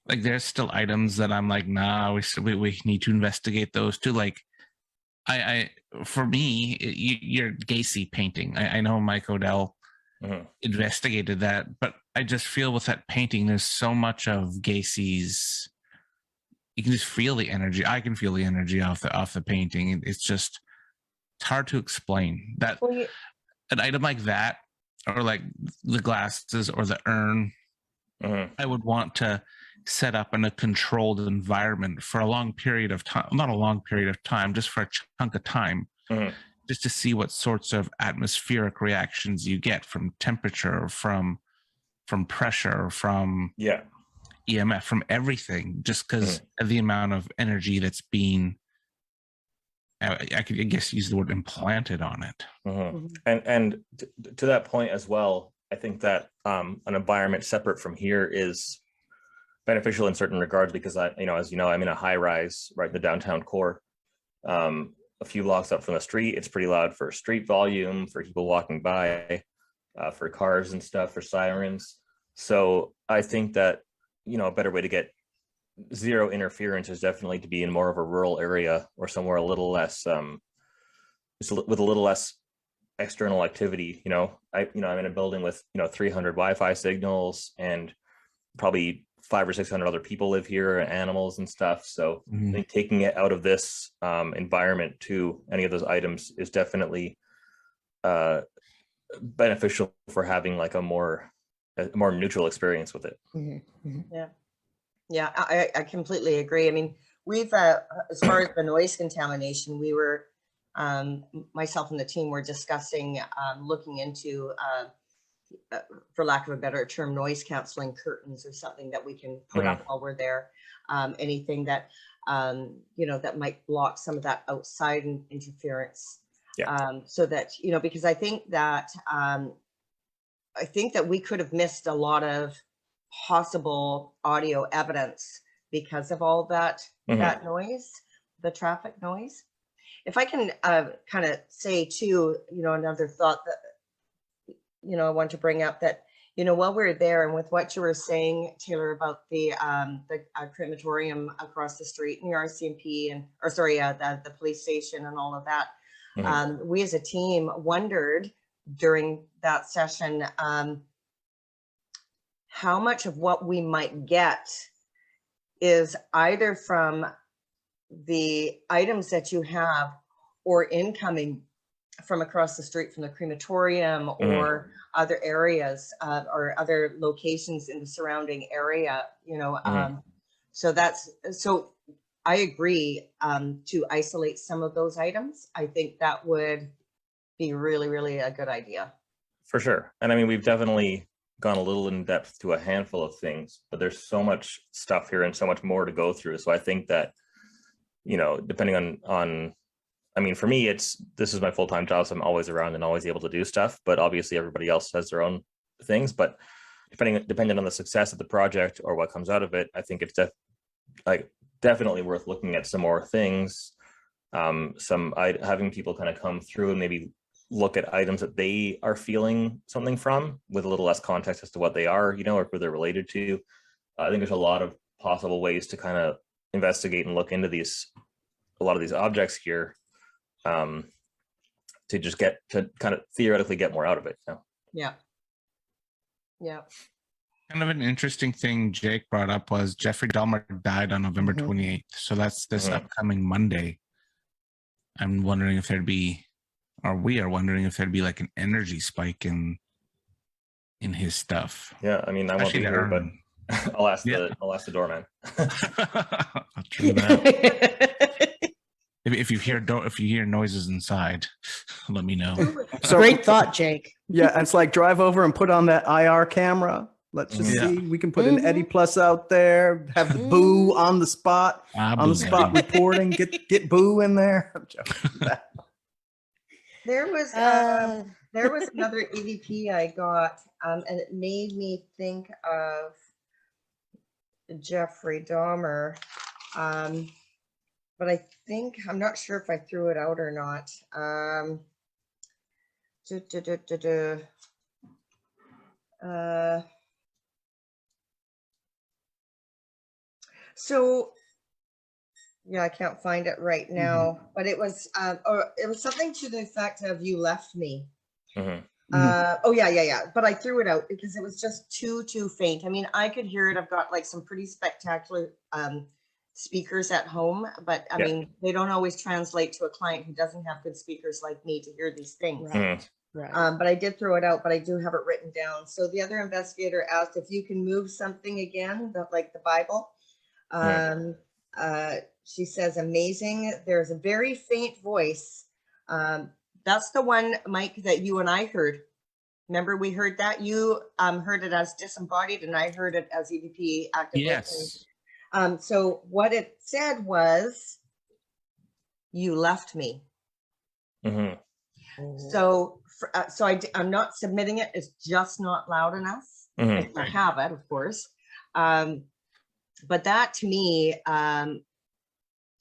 Like there's still items that I'm like, nah, we need to investigate those too. Like I for me, your Gacy painting. I know Mike Odell investigated that, but I just feel with that painting, there's so much of Gacy's. You can just feel the energy. I can feel the energy off the painting. It's hard to explain that. Well, you- An item like that, or like the glasses or the urn, I would want to set up in a controlled environment for a long period of time. Not a long period of time, just for a chunk of time, just to see what sorts of atmospheric reactions you get from temperature, from pressure, from EMF, from everything, just because of the amount of energy that's being, I could, I guess, use the word implanted on it. And to that point as well, I think that an environment separate from here is beneficial in certain regards, because as you know, I'm in a high rise right in the downtown core, a few blocks up from the street. It's pretty loud for street volume, for people walking by, for cars and stuff, for sirens. So I think that, a better way to get zero interference is definitely to be in more of a rural area, or somewhere a little less, with a little less external activity. I'm in a building with 300 Wi-Fi signals, and probably 500 or 600 other people live here, animals and stuff. So I think taking it out of this environment to any of those items is definitely beneficial for having like a more neutral experience with it. Yeah, I completely agree. I mean, we've, as far as the noise contamination, we were, myself and the team were discussing looking into, for lack of a better term, noise canceling curtains, or something that we can put up while we're there. Anything that, that might block some of that outside interference. So that, because I think that we could have missed a lot of possible audio evidence because of all that that noise, the traffic noise. If I can kind of say too, another thought that I want to bring up, that while we're there, and with what you were saying, Taylor, about the crematorium across the street and the RCMP, and the police station and all of that, we as a team wondered during that session how much of what we might get is either from the items that you have, or incoming from across the street from the crematorium, or other areas, or other locations in the surrounding area, so I agree to isolate some of those items. I think that would be really, really a good idea. For sure. And I mean, we've definitely gone a little in depth to a handful of things, but there's so much stuff here and so much more to go through. So I think that, depending on, I mean, for me, this is my full-time job, so I'm always around and always able to do stuff, but obviously everybody else has their own things. But depending on the success of the project or what comes out of it, I think it's definitely worth looking at some more things. Having people kind of come through and maybe look at items that they are feeling something from, with a little less context as to what they are, or who they're related to. I think there's a lot of possible ways to kind of investigate and look into a lot of these objects here, to just get to kind of theoretically get more out of it. Yeah. Kind of an interesting thing Jake brought up was Jeffrey Dahmer died on November 28th. So that's this upcoming Monday. I'm wondering if we are wondering if there'd be like an energy spike in his stuff. Yeah, I mean, I won't be here, but I'll ask Yeah. the doorman. True that. If you hear noises inside, let me know. So Great thought, Jake. yeah, it's like drive over and put on that IR camera. Let's just Yeah. see. We can put an Eddie Plus out there. Have the Boo on the spot. On the spot reporting. Get Boo in there. I'm joking. There was Uh, there was another EVP I got, and it made me think of Jeffrey Dahmer. But I think I'm not sure if I threw it out or not. So yeah, I can't find it right now, but it was something to the effect of "You left me." Mhm. Oh yeah. But I threw it out because it was just too faint. I mean, I could hear it. I've got like some pretty spectacular speakers at home, but I Yeah. mean, they don't always translate to a client who doesn't have good speakers like me to hear these things. right. Right. But I did throw it out, but I do have it written down. So the other investigator asked if you can move something again, like the Bible. She says, amazing. There's a very faint voice. That's the one, Mike, that you and I heard. Remember, we heard that? You heard it as disembodied, and I heard it as EVP active. Yes. So what it said was, you left me. Mhm. So I'm not submitting it. It's just not loud enough. Mhm. I have it, of course. But that to me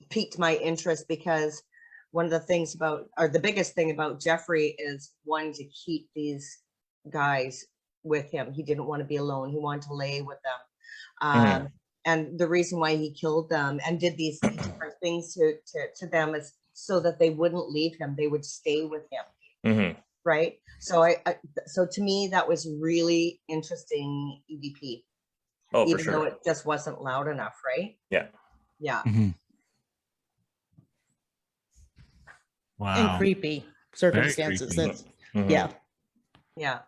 piqued my interest because one of the things the biggest thing about Jeffrey is wanting to keep these guys with him. He didn't want to be alone. He wanted to lay with them. And the reason why he killed them and did these different things to them is so that they wouldn't leave him. They would stay with him. Mhm. Right. So so to me, that was really interesting EVP. Oh, for Even though sure. it just wasn't loud enough, right? Yeah. Yeah. Mhm. And Wow. creepy circumstances. creepy. That's Mhm. yeah. Yeah.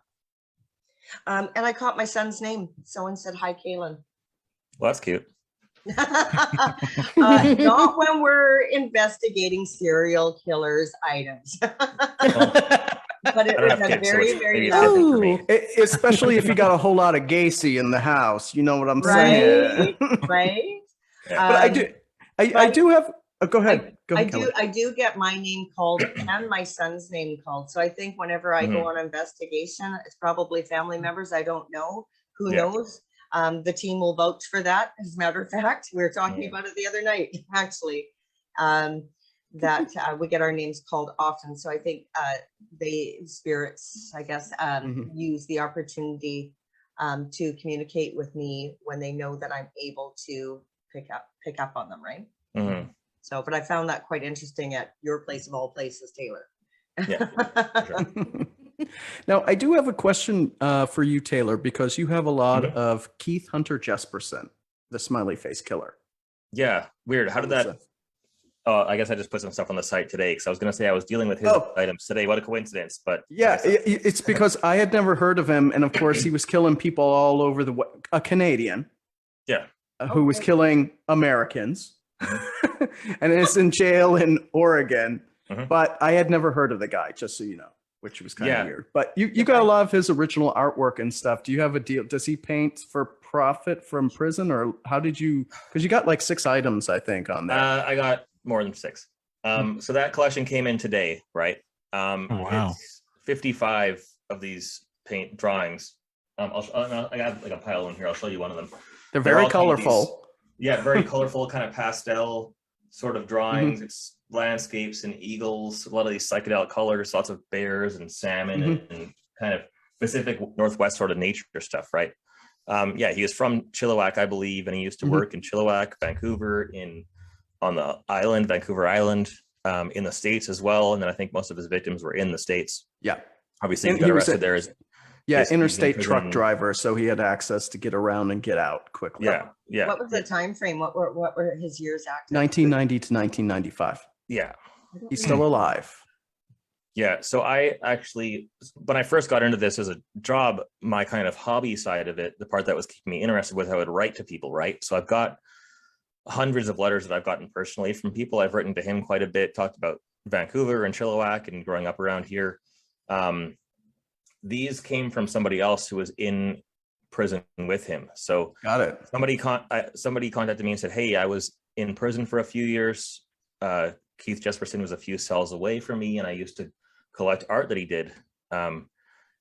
And I caught my son's name. Someone said, hi, Kaylin. Well, that's cute. Not when we're investigating serial killers' items. But it I don't was have a kids, so very, it's very maybe it's different for me. Especially if you got a whole lot of Gacy in the house. You know what I'm Right, saying? right. But I do have. Go ahead. Go ahead, Kelly. I do get my name called and my son's name called. So I think whenever I go on investigation, it's probably family members. I don't know. Who knows? The team will vouch for that. As a matter of fact, we were talking about it the other night, actually, that we get our names called often. So I think the spirits, I guess, use the opportunity to communicate with me when they know that I'm able to pick up on them, right? Mhm. So, but I found that quite interesting at your place of all places, Taylor. Yeah. For sure. Now, I do have a question for you, Taylor, because you have a lot of Keith Hunter Jesperson, the smiley face killer. Yeah. Weird. How did that? I guess I just put some stuff on the site today because I was going to say I was dealing with his items today. What a coincidence! But yeah, it's because I had never heard of him, and of course, he was killing people all over a Canadian. Yeah. Who was killing Americans, and is in jail in Oregon. But I had never heard of the guy, just so you know, which was kind of weird. But you got a lot of his original artwork and stuff. Do you have a deal? Does he paint for profit from prison, or how did you? Because you got like 6 items, I think, on there. I got more than 6. So that collection came in today, right? Wow. It's 55 of these paint drawings. I got like a pile of them here. I'll show you one of them. They're very all kind of colorful. very colorful, kind of pastel sort of drawings. It's landscapes and eagles, a lot of these psychedelic colors, lots of bears and salmon and kind of Pacific Northwest sort of nature stuff, right? He was from Chilliwack, I believe, and he used to work in Chilliwack, Vancouver, on the island, Vancouver Island, in the States as well. And then I think most of his victims were in the States. Yeah. Obviously, he got arrested there. Interstate truck driver, so he had access to get around and get out quickly. Yeah. What was the time frame? What were his years active? 1990 to 1995. Yeah. He's still alive. Yeah. So I actually, when I first got into this as a job, my kind of hobby side of it, the part that was keeping me interested was I would write to people, right? So I've got hundreds of letters that I've gotten personally from people. I've written to him quite a bit, talked about Vancouver and Chilliwack and growing up around here. These came from somebody else who was in prison with him. So Got it. somebody contacted me and said, hey, I was in prison for a few years. Keith Jesperson was a few cells away from me, and I used to collect art that he did.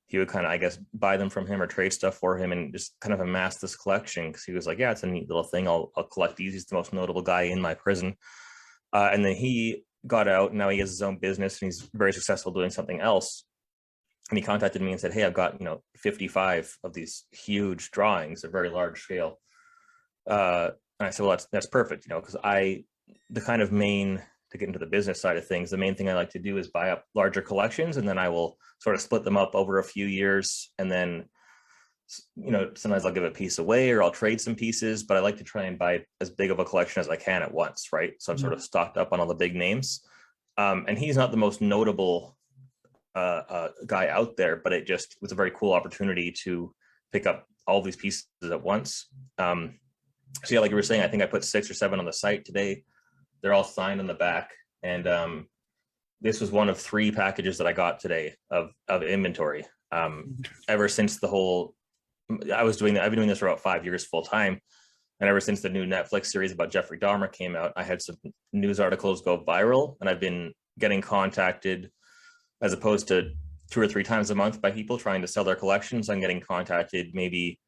He would kind of, I guess, buy them from him or trade stuff for him and just kind of amass this collection, because he was like, yeah, it's a neat little thing. I'll collect these. He's the most notable guy in my prison. And then he got out, and now he has his own business and he's very successful doing something else. And he contacted me and said, hey, I've got, 55 of these huge drawings, a very large scale. And I said, well, that's perfect, because the kind of main, to get into the business side of things, the main thing I like to do is buy up larger collections, and then I will sort of split them up over a few years. And then, sometimes I'll give a piece away or I'll trade some pieces, but I like to try and buy as big of a collection as I can at once, right? So I'm sort of stocked up on all the big names. And he's not the most notable guy out there, but it just was a very cool opportunity to pick up all these pieces at once. So yeah, like you were saying, I think I put 6 or 7 on the site today. They're all signed on the back. And this was one of 3 packages that I got today of inventory. Ever since I've been doing this for about 5 years full time. And ever since the new Netflix series about Jeffrey Dahmer came out, I had some news articles go viral, and I've been getting contacted, as opposed to 2 or 3 times a month, by people trying to sell their collections. I'm getting contacted maybe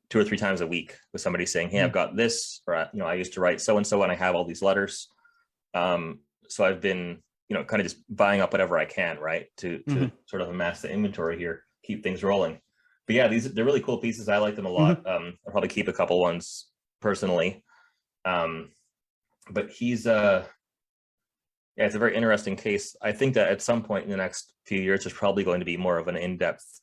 2 or 3 times a week with somebody saying, hey, I've got this, or, I used to write so-and-so and I have all these letters. So I've been, kind of just buying up whatever I can, right, to sort of amass the inventory here, keep things rolling. But yeah, they're really cool pieces. I like them a lot. I'll probably keep a couple ones personally. But he's it's a very interesting case. I think that at some point in the next few years, there's probably going to be more of an in-depth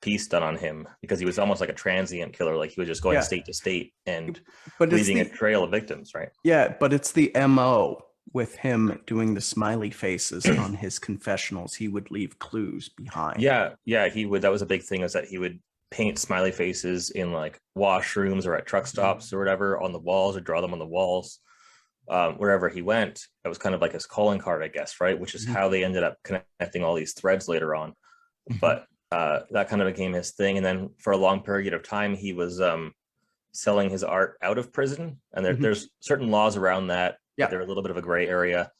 piece done on him, because he was almost like a transient killer. Like he was just going state to state and leaving a trail of victims, right? Yeah, but it's the MO with him doing the smiley faces on his confessionals. He would leave clues behind. Yeah, he would. That was a big thing, is that he would paint smiley faces in like washrooms or at truck stops or whatever on the walls, or draw them on the walls. Wherever he went, it was kind of like his calling card, I guess, right? Which is how they ended up connecting all these threads later on. But that kind of became his thing. And then for a long period of time, he was selling his art out of prison. And there's certain laws around that. Yeah, they're a little bit of a gray area.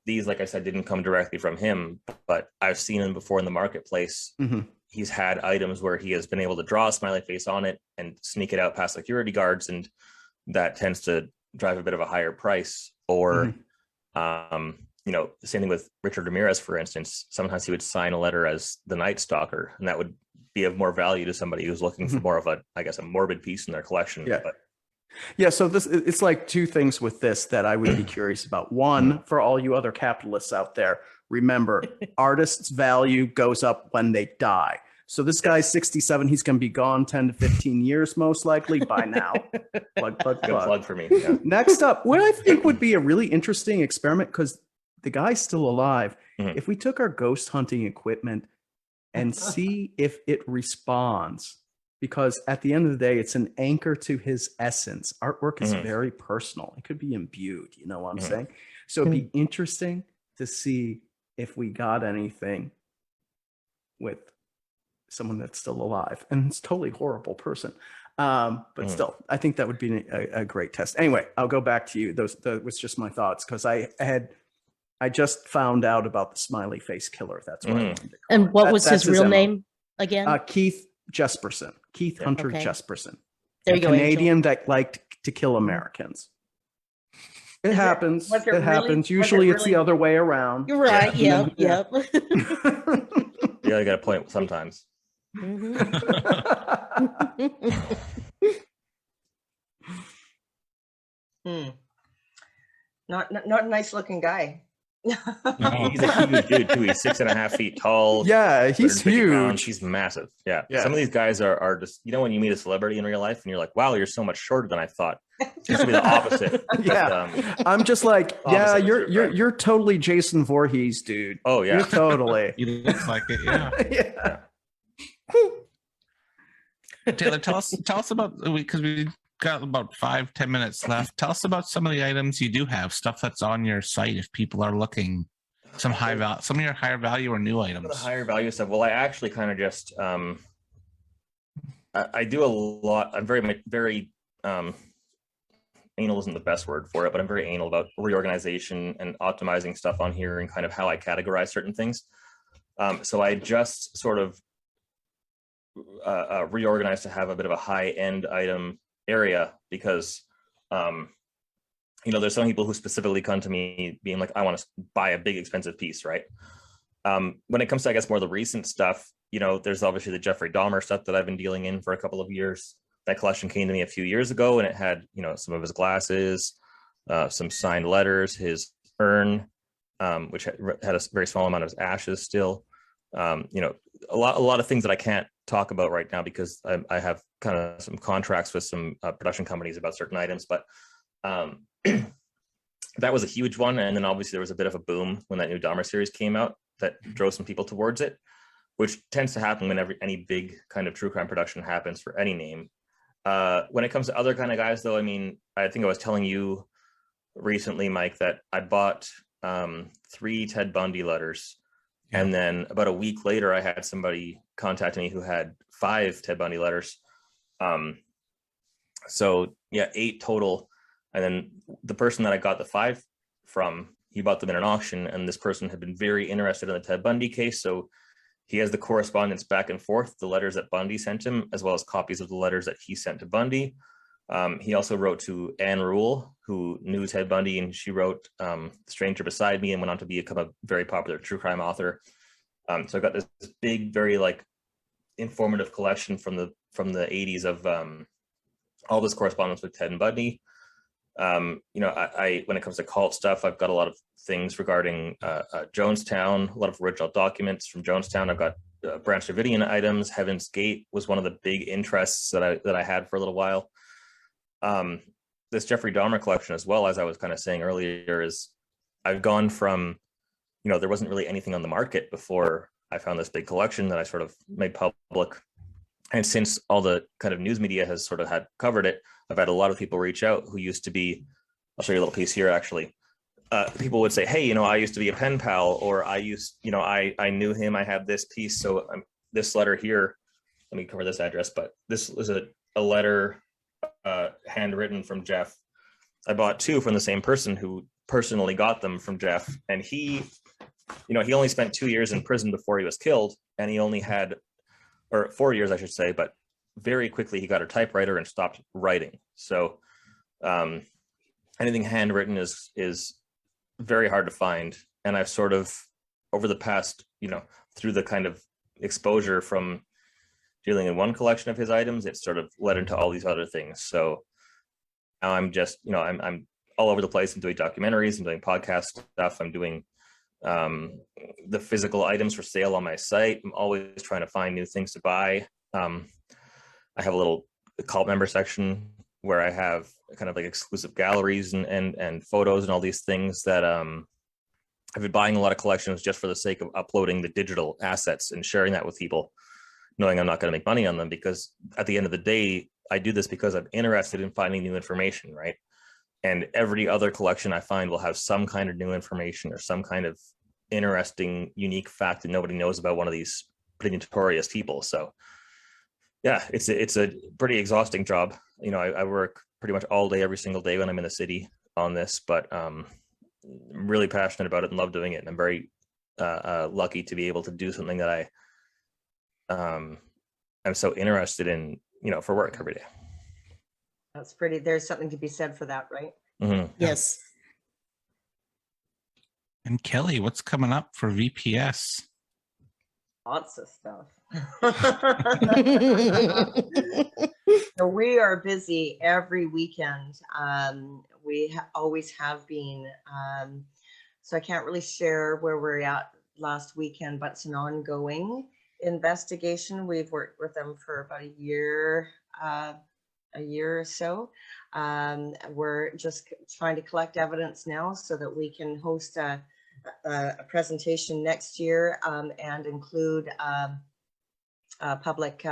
These, like I said, didn't come directly from him, but I've seen him before in the marketplace. He's had items where he has been able to draw a smiley face on it and sneak it out past security guards, and that tends to drive a bit of a higher price. Or the same thing with Richard Ramirez, for instance. Sometimes he would sign a letter as the Night Stalker, and that would be of more value to somebody who's looking for more of a morbid piece in their collection. Yeah, so it's like 2 things with this that I would be curious about. One, for all you other capitalists out there, remember, artists' value goes up when they die. So this guy's 67. He's going to be gone 10 to 15 years, most likely, by now. Plug. Good plug for me. Yeah. Next up, what I think would be a really interesting experiment, because the guy's still alive, if we took our ghost hunting equipment and see if it responds. Because at the end of the day, it's an anchor to his essence. Artwork is very personal. It could be imbued, you know what I'm saying? So it'd be interesting to see if we got anything with someone that's still alive. And it's a totally horrible person. But still, I think that would be a great test. Anyway, I'll go back to you. That was just my thoughts, because I just found out about the smiley face killer. That's what I wanted to call And what was his real name again? Keith Jesperson. Keith Hunter Jesperson. There you go, Canadian that liked to kill Americans. It happens. It happens. Usually it's the other way around. You're right. Yep. Yeah, you got a point sometimes. Not a nice looking guy. Oh. He's a huge dude too. He's 6.5 feet tall. Yeah, he's 150 pounds. huge. He's massive. Yeah. Yeah. Some of these guys are just, when you meet a celebrity in real life and you're like, wow, you're so much shorter than I thought. This would be the opposite. Yeah. But, I'm just like, yeah, opposite you're of true you're totally Jason Voorhees, dude. oh yeah. You're totally. He looks like it, yeah. Yeah. Taylor, tell us about, because we got about 5-10 minutes left. Tell us about some of the items you do have, stuff that's on your site if people are looking. Some of your higher value or new items. The higher value stuff. Well, I actually kind of just I do a lot. I'm very anal isn't the best word for it, but I'm very anal about reorganization and optimizing stuff on here and kind of how I categorize certain things. So I just sort of reorganized to have a bit of a high end item area because there's some people who specifically come to me being like, I want to buy a big expensive piece, right? When it comes to, I guess, more of the recent stuff, there's obviously the Jeffrey Dahmer stuff that I've been dealing in for a couple of years. That collection came to me a few years ago, and it had, some of his glasses, some signed letters, his urn, which had a very small amount of his ashes still. A lot of things that I can't talk about right now because I have kind of some contracts with some production companies about certain items, but that was a huge one. And then obviously there was a bit of a boom when that new Dahmer series came out that drove some people towards it, which tends to happen whenever any big kind of true crime production happens for any name. When it comes to other kind of guys, though, I mean, I think I was telling you recently, Mike, that I bought 3 Ted Bundy letters. Yeah. And then about a week later, I had somebody contact me who had 5 Ted Bundy letters. So yeah, 8 total. And then the person that I got the 5 from, he bought them in an auction, and this person had been very interested in the Ted Bundy case. So he has the correspondence back and forth, the letters that Bundy sent him, as well as copies of the letters that he sent to Bundy. He also wrote to Anne Rule, who knew Ted Bundy, and she wrote Stranger Beside Me and went on to become a very popular true crime author. So I got this big, very informative collection from the 80s of all this correspondence with Ted and Bundy. I when it comes to cult stuff, I've got a lot of things regarding Jonestown, a lot of original documents from Jonestown. I've got Branch Davidian items. Heaven's Gate was one of the big interests that I had for a little while. This Jeffrey Dahmer collection, as well, as I was kind of saying earlier, is I've gone from, there wasn't really anything on the market before I found this big collection that I sort of made public. And since all the kind of news media has sort of had covered it, I've had a lot of people reach out who used to be, I'll show you a little piece here, actually. People would say, hey, I used to be a pen pal, or I knew him, I have this piece. So this letter here, let me cover this address, but this was a letter handwritten from Jeff. I bought 2 from the same person who personally got them from Jeff. And he only spent 2 years in prison before he was killed. And he only had, or 4 years, I should say, but very quickly he got a typewriter and stopped writing. So anything handwritten is very hard to find. And I've sort of, over the past, through the kind of exposure from dealing in one collection of his items, it sort of led into all these other things. So now I'm just, I'm all over the place. I'm doing documentaries, I'm doing podcast stuff, I'm doing the physical items for sale on my site. I'm always trying to find new things to buy. I have a little cult member section where I have kind of exclusive galleries and photos and all these things that I've been buying a lot of collections just for the sake of uploading the digital assets and sharing that with people, knowing I'm not going to make money on them, because at the end of the day, I do this because I'm interested in finding new information, right? And every other collection I find will have some kind of new information or some kind of interesting, unique fact that nobody knows about one of these pretty notorious people. So yeah, it's a pretty exhausting job. I work pretty much all day, every single day when I'm in the city on this, but I'm really passionate about it and love doing it. And I'm very lucky to be able to do something that I'm so interested in, for work every day. That's pretty. There's something to be said for that, right? Mm-hmm. Yes. And Kelly, what's coming up for VPS? Lots of stuff. So we are busy every weekend. We always have been. So I can't really share where we're at last weekend, but it's an ongoing investigation. We've worked with them for about a year or so. We're just trying to collect evidence now so that we can host a presentation next year and include a public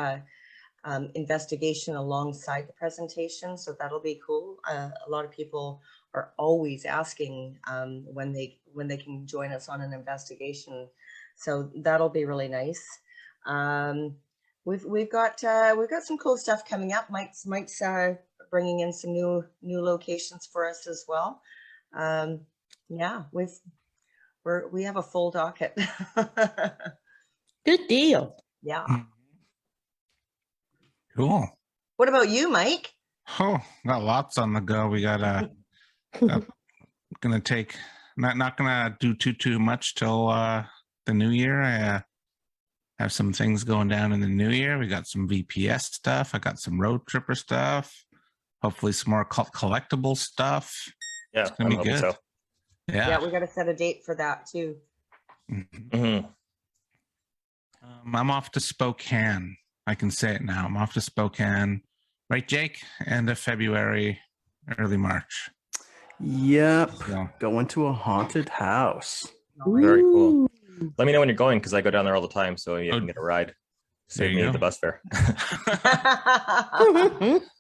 investigation alongside the presentation. So that'll be cool. A lot of people are always asking when they can join us on an investigation. So that'll be really nice. We've got some cool stuff coming up. Mike's bringing in some new locations for us as well. Yeah, we have a full docket. Good deal. Yeah. Cool. What about you, Mike? Oh, got lots on the go. We got gonna take not gonna do too much till the new year. I have some things going down in the new year. We got some VPS stuff. I got some road tripper stuff. Hopefully some more collectible stuff. Yeah, it's gonna be good. So. Yeah, we got to set a date for that too. Mm-hmm. I'm off to Spokane. I can say it now. I'm off to Spokane. Right, Jake? End of February, early March. Yep. So, Going to a haunted house. Very cool. Let me know when you're going because I go down there all the time, so you can get a ride. Save me the bus fare.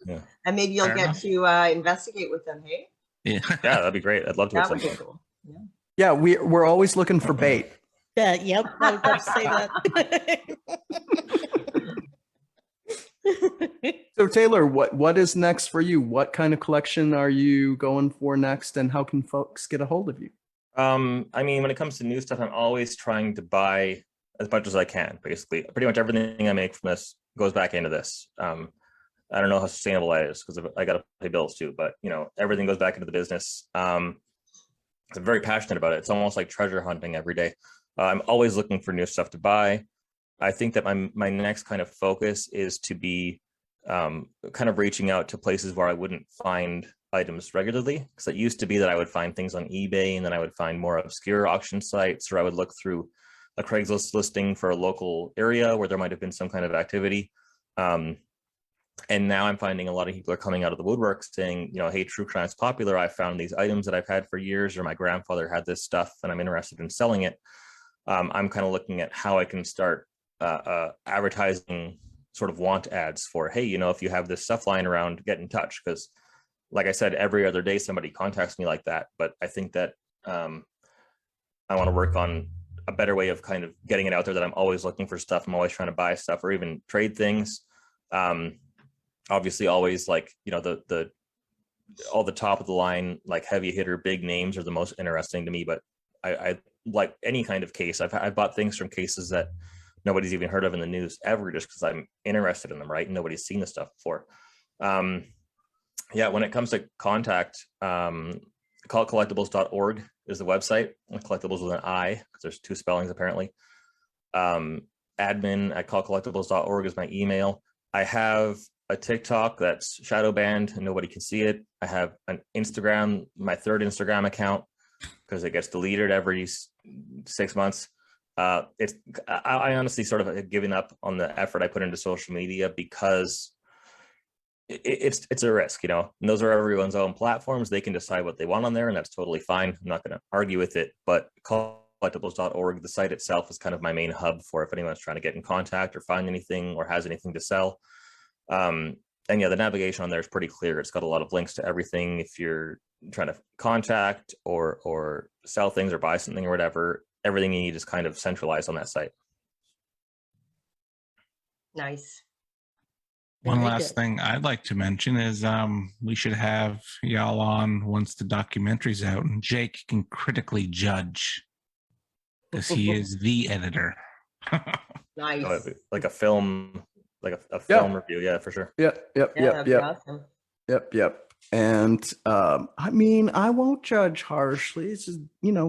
Yeah. And maybe you'll get to investigate with them, hey? Yeah, that'd be great. I'd love to. That would be cool. Yeah, we're always looking for bait. Yep, I was about to say that. So Taylor, what is next for you? What kind of collection are you going for next, and how can folks get a hold of you? I mean, when it comes to new stuff, I'm always trying to buy as much as I can. Basically, pretty much everything I make from this goes back into this. I don't know how sustainable that is because I got to pay bills too, but everything goes back into the business. I'm very passionate about it. It's almost like treasure hunting every day. I'm always looking for new stuff to buy. I think that my next kind of focus is to be kind of reaching out to places where I wouldn't find items regularly, because it used to be that I would find things on eBay and then I would find more obscure auction sites, or I would look through a Craigslist listing for a local area where there might have been some kind of activity. And now I'm finding a lot of people are coming out of the woodwork saying, hey, true crime is popular. I found these items that I've had for years, or my grandfather had this stuff and I'm interested in selling it. I'm kind of looking at how I can start advertising sort of want ads for, hey, if you have this stuff lying around, get in touch. Because like I said, every other day somebody contacts me like that. But I think that I want to work on a better way of kind of getting it out there, that I'm always looking for stuff. I'm always trying to buy stuff or even trade things. Obviously always like, the all the top of the line, like heavy hitter, big names are the most interesting to me. But I like any kind of case. I've bought things from cases that nobody's even heard of in the news ever, just because I'm interested in them, right? And nobody's seen this stuff before. Yeah, when it comes to contact, collectibles.org is the website. Collectibles with an I, because there's two spellings apparently. admin@collectibles.org is my email. I have a TikTok that's shadow banned and nobody can see it. I have an Instagram, my third Instagram account, because it gets deleted every 6 months. I honestly sort of have given up on the effort I put into social media, because it's a risk, and those are everyone's own platforms. They can decide what they want on there, and that's totally fine. I'm not going to argue with it. But collectibles.org, the site itself, is kind of my main hub for if anyone's trying to get in contact or find anything or has anything to sell. And yeah, the navigation on there is pretty clear. It's got a lot of links to everything. If you're trying to contact or sell things or buy something or whatever, everything you need is kind of centralized on that site. Nice. One Very last good. thing I'd like to mention is we should have y'all on once the documentary's out, and Jake can critically judge, because he is the editor. Nice. Like a film, like a film review. Yeah, for sure. Yep. That'd be awesome. Yep. And I mean, I won't judge harshly. It's just,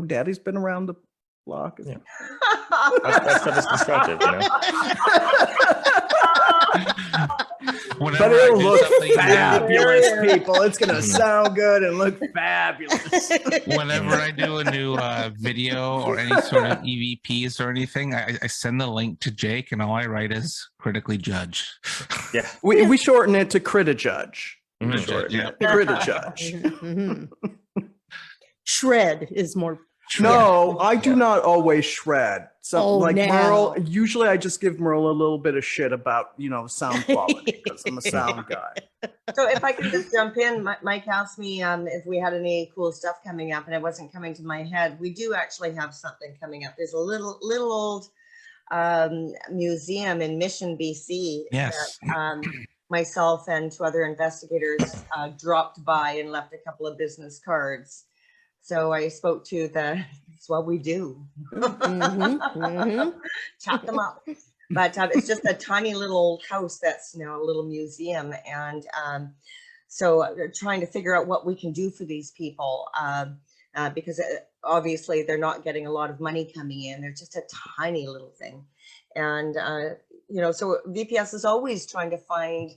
Daddy's been around the block. Yeah. That stuff is constructive, Whenever But I it'll do look something new- fabulous, people. It's gonna sound good and look fabulous. whenever I do a new video or any sort of EVPs or anything, I send the link to Jake, and all I write is critically judge. Yeah. We shorten it to Critta Judge. Mhm. Short, Yeah. Critta Judge. Mhm. Shred is more. No, I do not always shred. So Oh, like now. Merle, usually I just give Merle a little bit of shit about, sound quality because I'm a sound guy. So if I could just jump in, Mike asked me if we had any cool stuff coming up, and it wasn't coming to my head. We do actually have something coming up. There's a little old museum in Mission, BC. Yes. That, myself and two other investigators dropped by and left a couple of business cards. So I spoke to it's what we do. Mhm, mhm. Chop them up. But it's just a tiny little house that's now a little museum. And so trying to figure out what we can do for these people because obviously they're not getting a lot of money coming in. They're just a tiny little thing. And, so VPS is always trying to find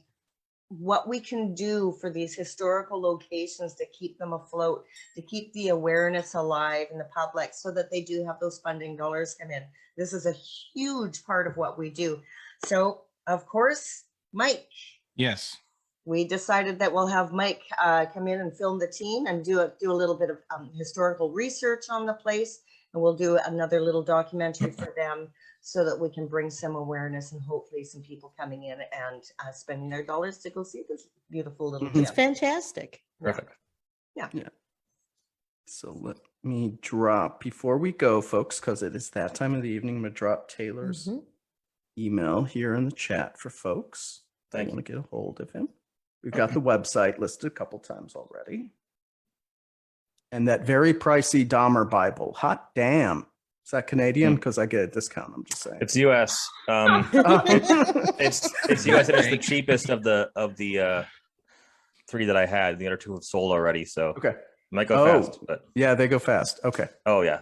what we can do for these historical locations to keep them afloat, to keep the awareness alive in the public so that they do have those funding dollars come in. This is a huge part of what we do. So, of course, Mike. Yes. We decided that we'll have Mike come in and film the team and do a little bit of historical research on the place. And we'll do another little documentary for them so that we can bring some awareness and hopefully some people coming in and spending their dollars to go see this beautiful little It's gem. fantastic. Perfect. Yeah. So let me drop, before we go, folks, because it is that time of the evening, I'm going to drop Taylor's Mhm. email here in the chat for folks. Thank I you. want to get a hold of him. We've got the website listed a couple times already. And that very pricey Dahmer Bible. Hot damn. Is that Canadian? Because I get a discount. I'm just saying. It's US. It's US, and it's the cheapest of the three that I had. The other two have sold already, so Okay. might go fast. But Yeah, they go fast. Okay. oh yeah,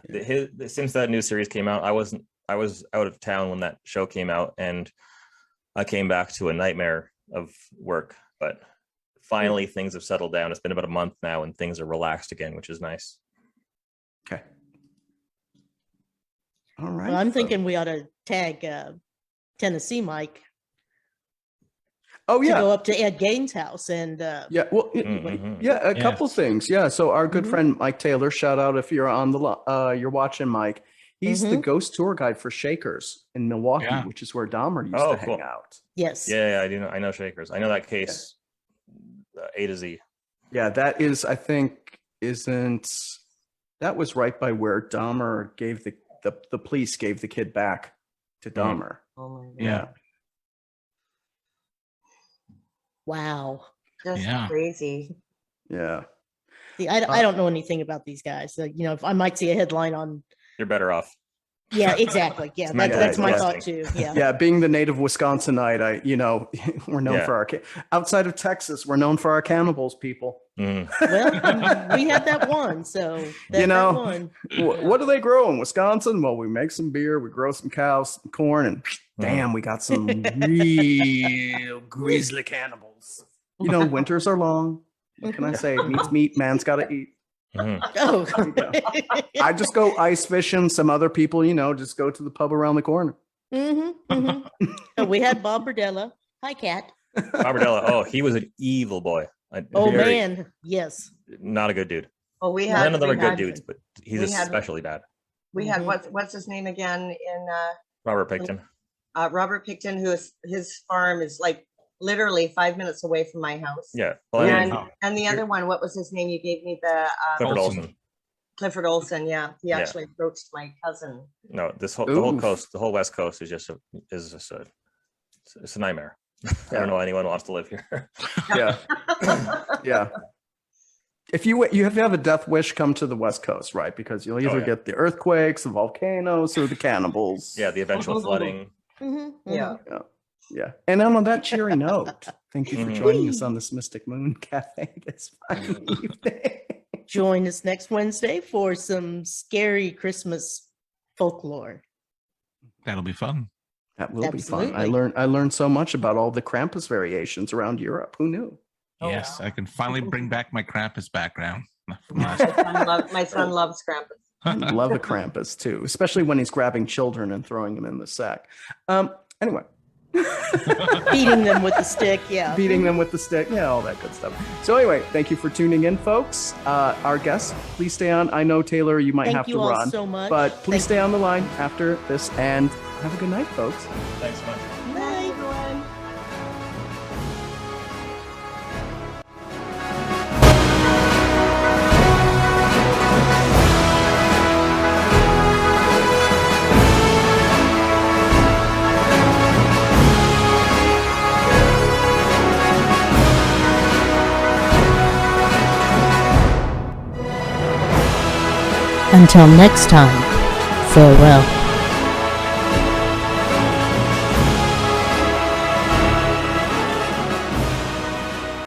since that new series came out, I was out of town when that show came out, and I came back to a nightmare of work. But finally, things have settled down. It's been about a month now, and things are relaxed again, which is nice. Okay. All right. Well, I'm folks. thinking we ought to tag Tennessee Mike Oh, to yeah. go up to Ed Gaines' house and Yeah, well, Mhm. yeah, a couple Yes. things. Yeah, so our good Mhm. friend Mike Taylor, shout out if you're on you're watching, Mike. He's the Mhm. ghost tour guide for Shakers in Milwaukee, Yeah. which is where Dahmer used Oh, to hang cool. out. yes. Yeah, I do know. I know Shakers. I know that case A to Z. Yeah, that is, I think, that was right by where Dahmer gave the police gave the kid back to Dahmer. Oh my God. Yeah. Wow. Just Yeah. crazy. Yeah. See, I don't know anything about these guys. So, if I might see a headline on. You're better off. Yeah, exactly. Yeah, It's that's my magazine. thought too. Yeah. Yeah, being the native Wisconsinite, we're known Yeah. for our outside of Texas, we're known for our cannibals, people. Mm. Well, we had that one. So that one. What do they grow in Wisconsin? Well, we make some beer, we grow some cows, some corn, and damn, we got some real grizzly cannibals. Winters are long. What can I say? Meat's meat, man's got to eat. Mhm. Oh, There you go. I just go ice fishing. Some other people, just go to the pub around the corner. We had Bob Berdella. Hi, Cat. Barbadella. Oh, he was an evil boy. Oh Very- man, yes. not a good dude. Oh, we had None of them are we good had- dudes, but he's we had- especially bad. We had Mhm. what's his name again in Robert Picton. Robert Picton, his farm is like literally 5 minutes away from my house. Yeah. Well, I mean, And the other one, what was his name? You gave me the Clifford Olsen. Olsen. Clifford Olsen. Yeah, he Yeah. actually approached my cousin. No, the whole Oof. coast, the whole West Coast is just it's a nightmare. I don't know anyone wants to live here. Yeah. Yeah. If you have a death wish, come to the West Coast, right? Because you'll either yeah. get the earthquakes, the volcanoes, or the cannibals. Yeah, the eventual flooding. Yeah. Yeah. And on that cheery note, thank you for Mhm. joining us on this Mystic Moon Cafe this fine evening. Join us next Wednesday for some scary Christmas folklore. That'll be fun. That will be fun. Absolutely. I learned so much about all the Krampus variations around Europe. Who knew? Oh, Yes, wow. I can finally bring back my Krampus background from last. My son loves Krampus. I love a Krampus too, especially when he's grabbing children and throwing them in the sack. Anyway. Beating them with the stick, yeah. Beating them with the stick, yeah, all that good stuff. So anyway, thank you for tuning in, folks. Our guests, please stay on. I know, Taylor, you might Thank have you to all run, so much. but please Thank stay on the line after this, and have a good night, folks. Thanks so much. Bye, everyone. Until next time, farewell.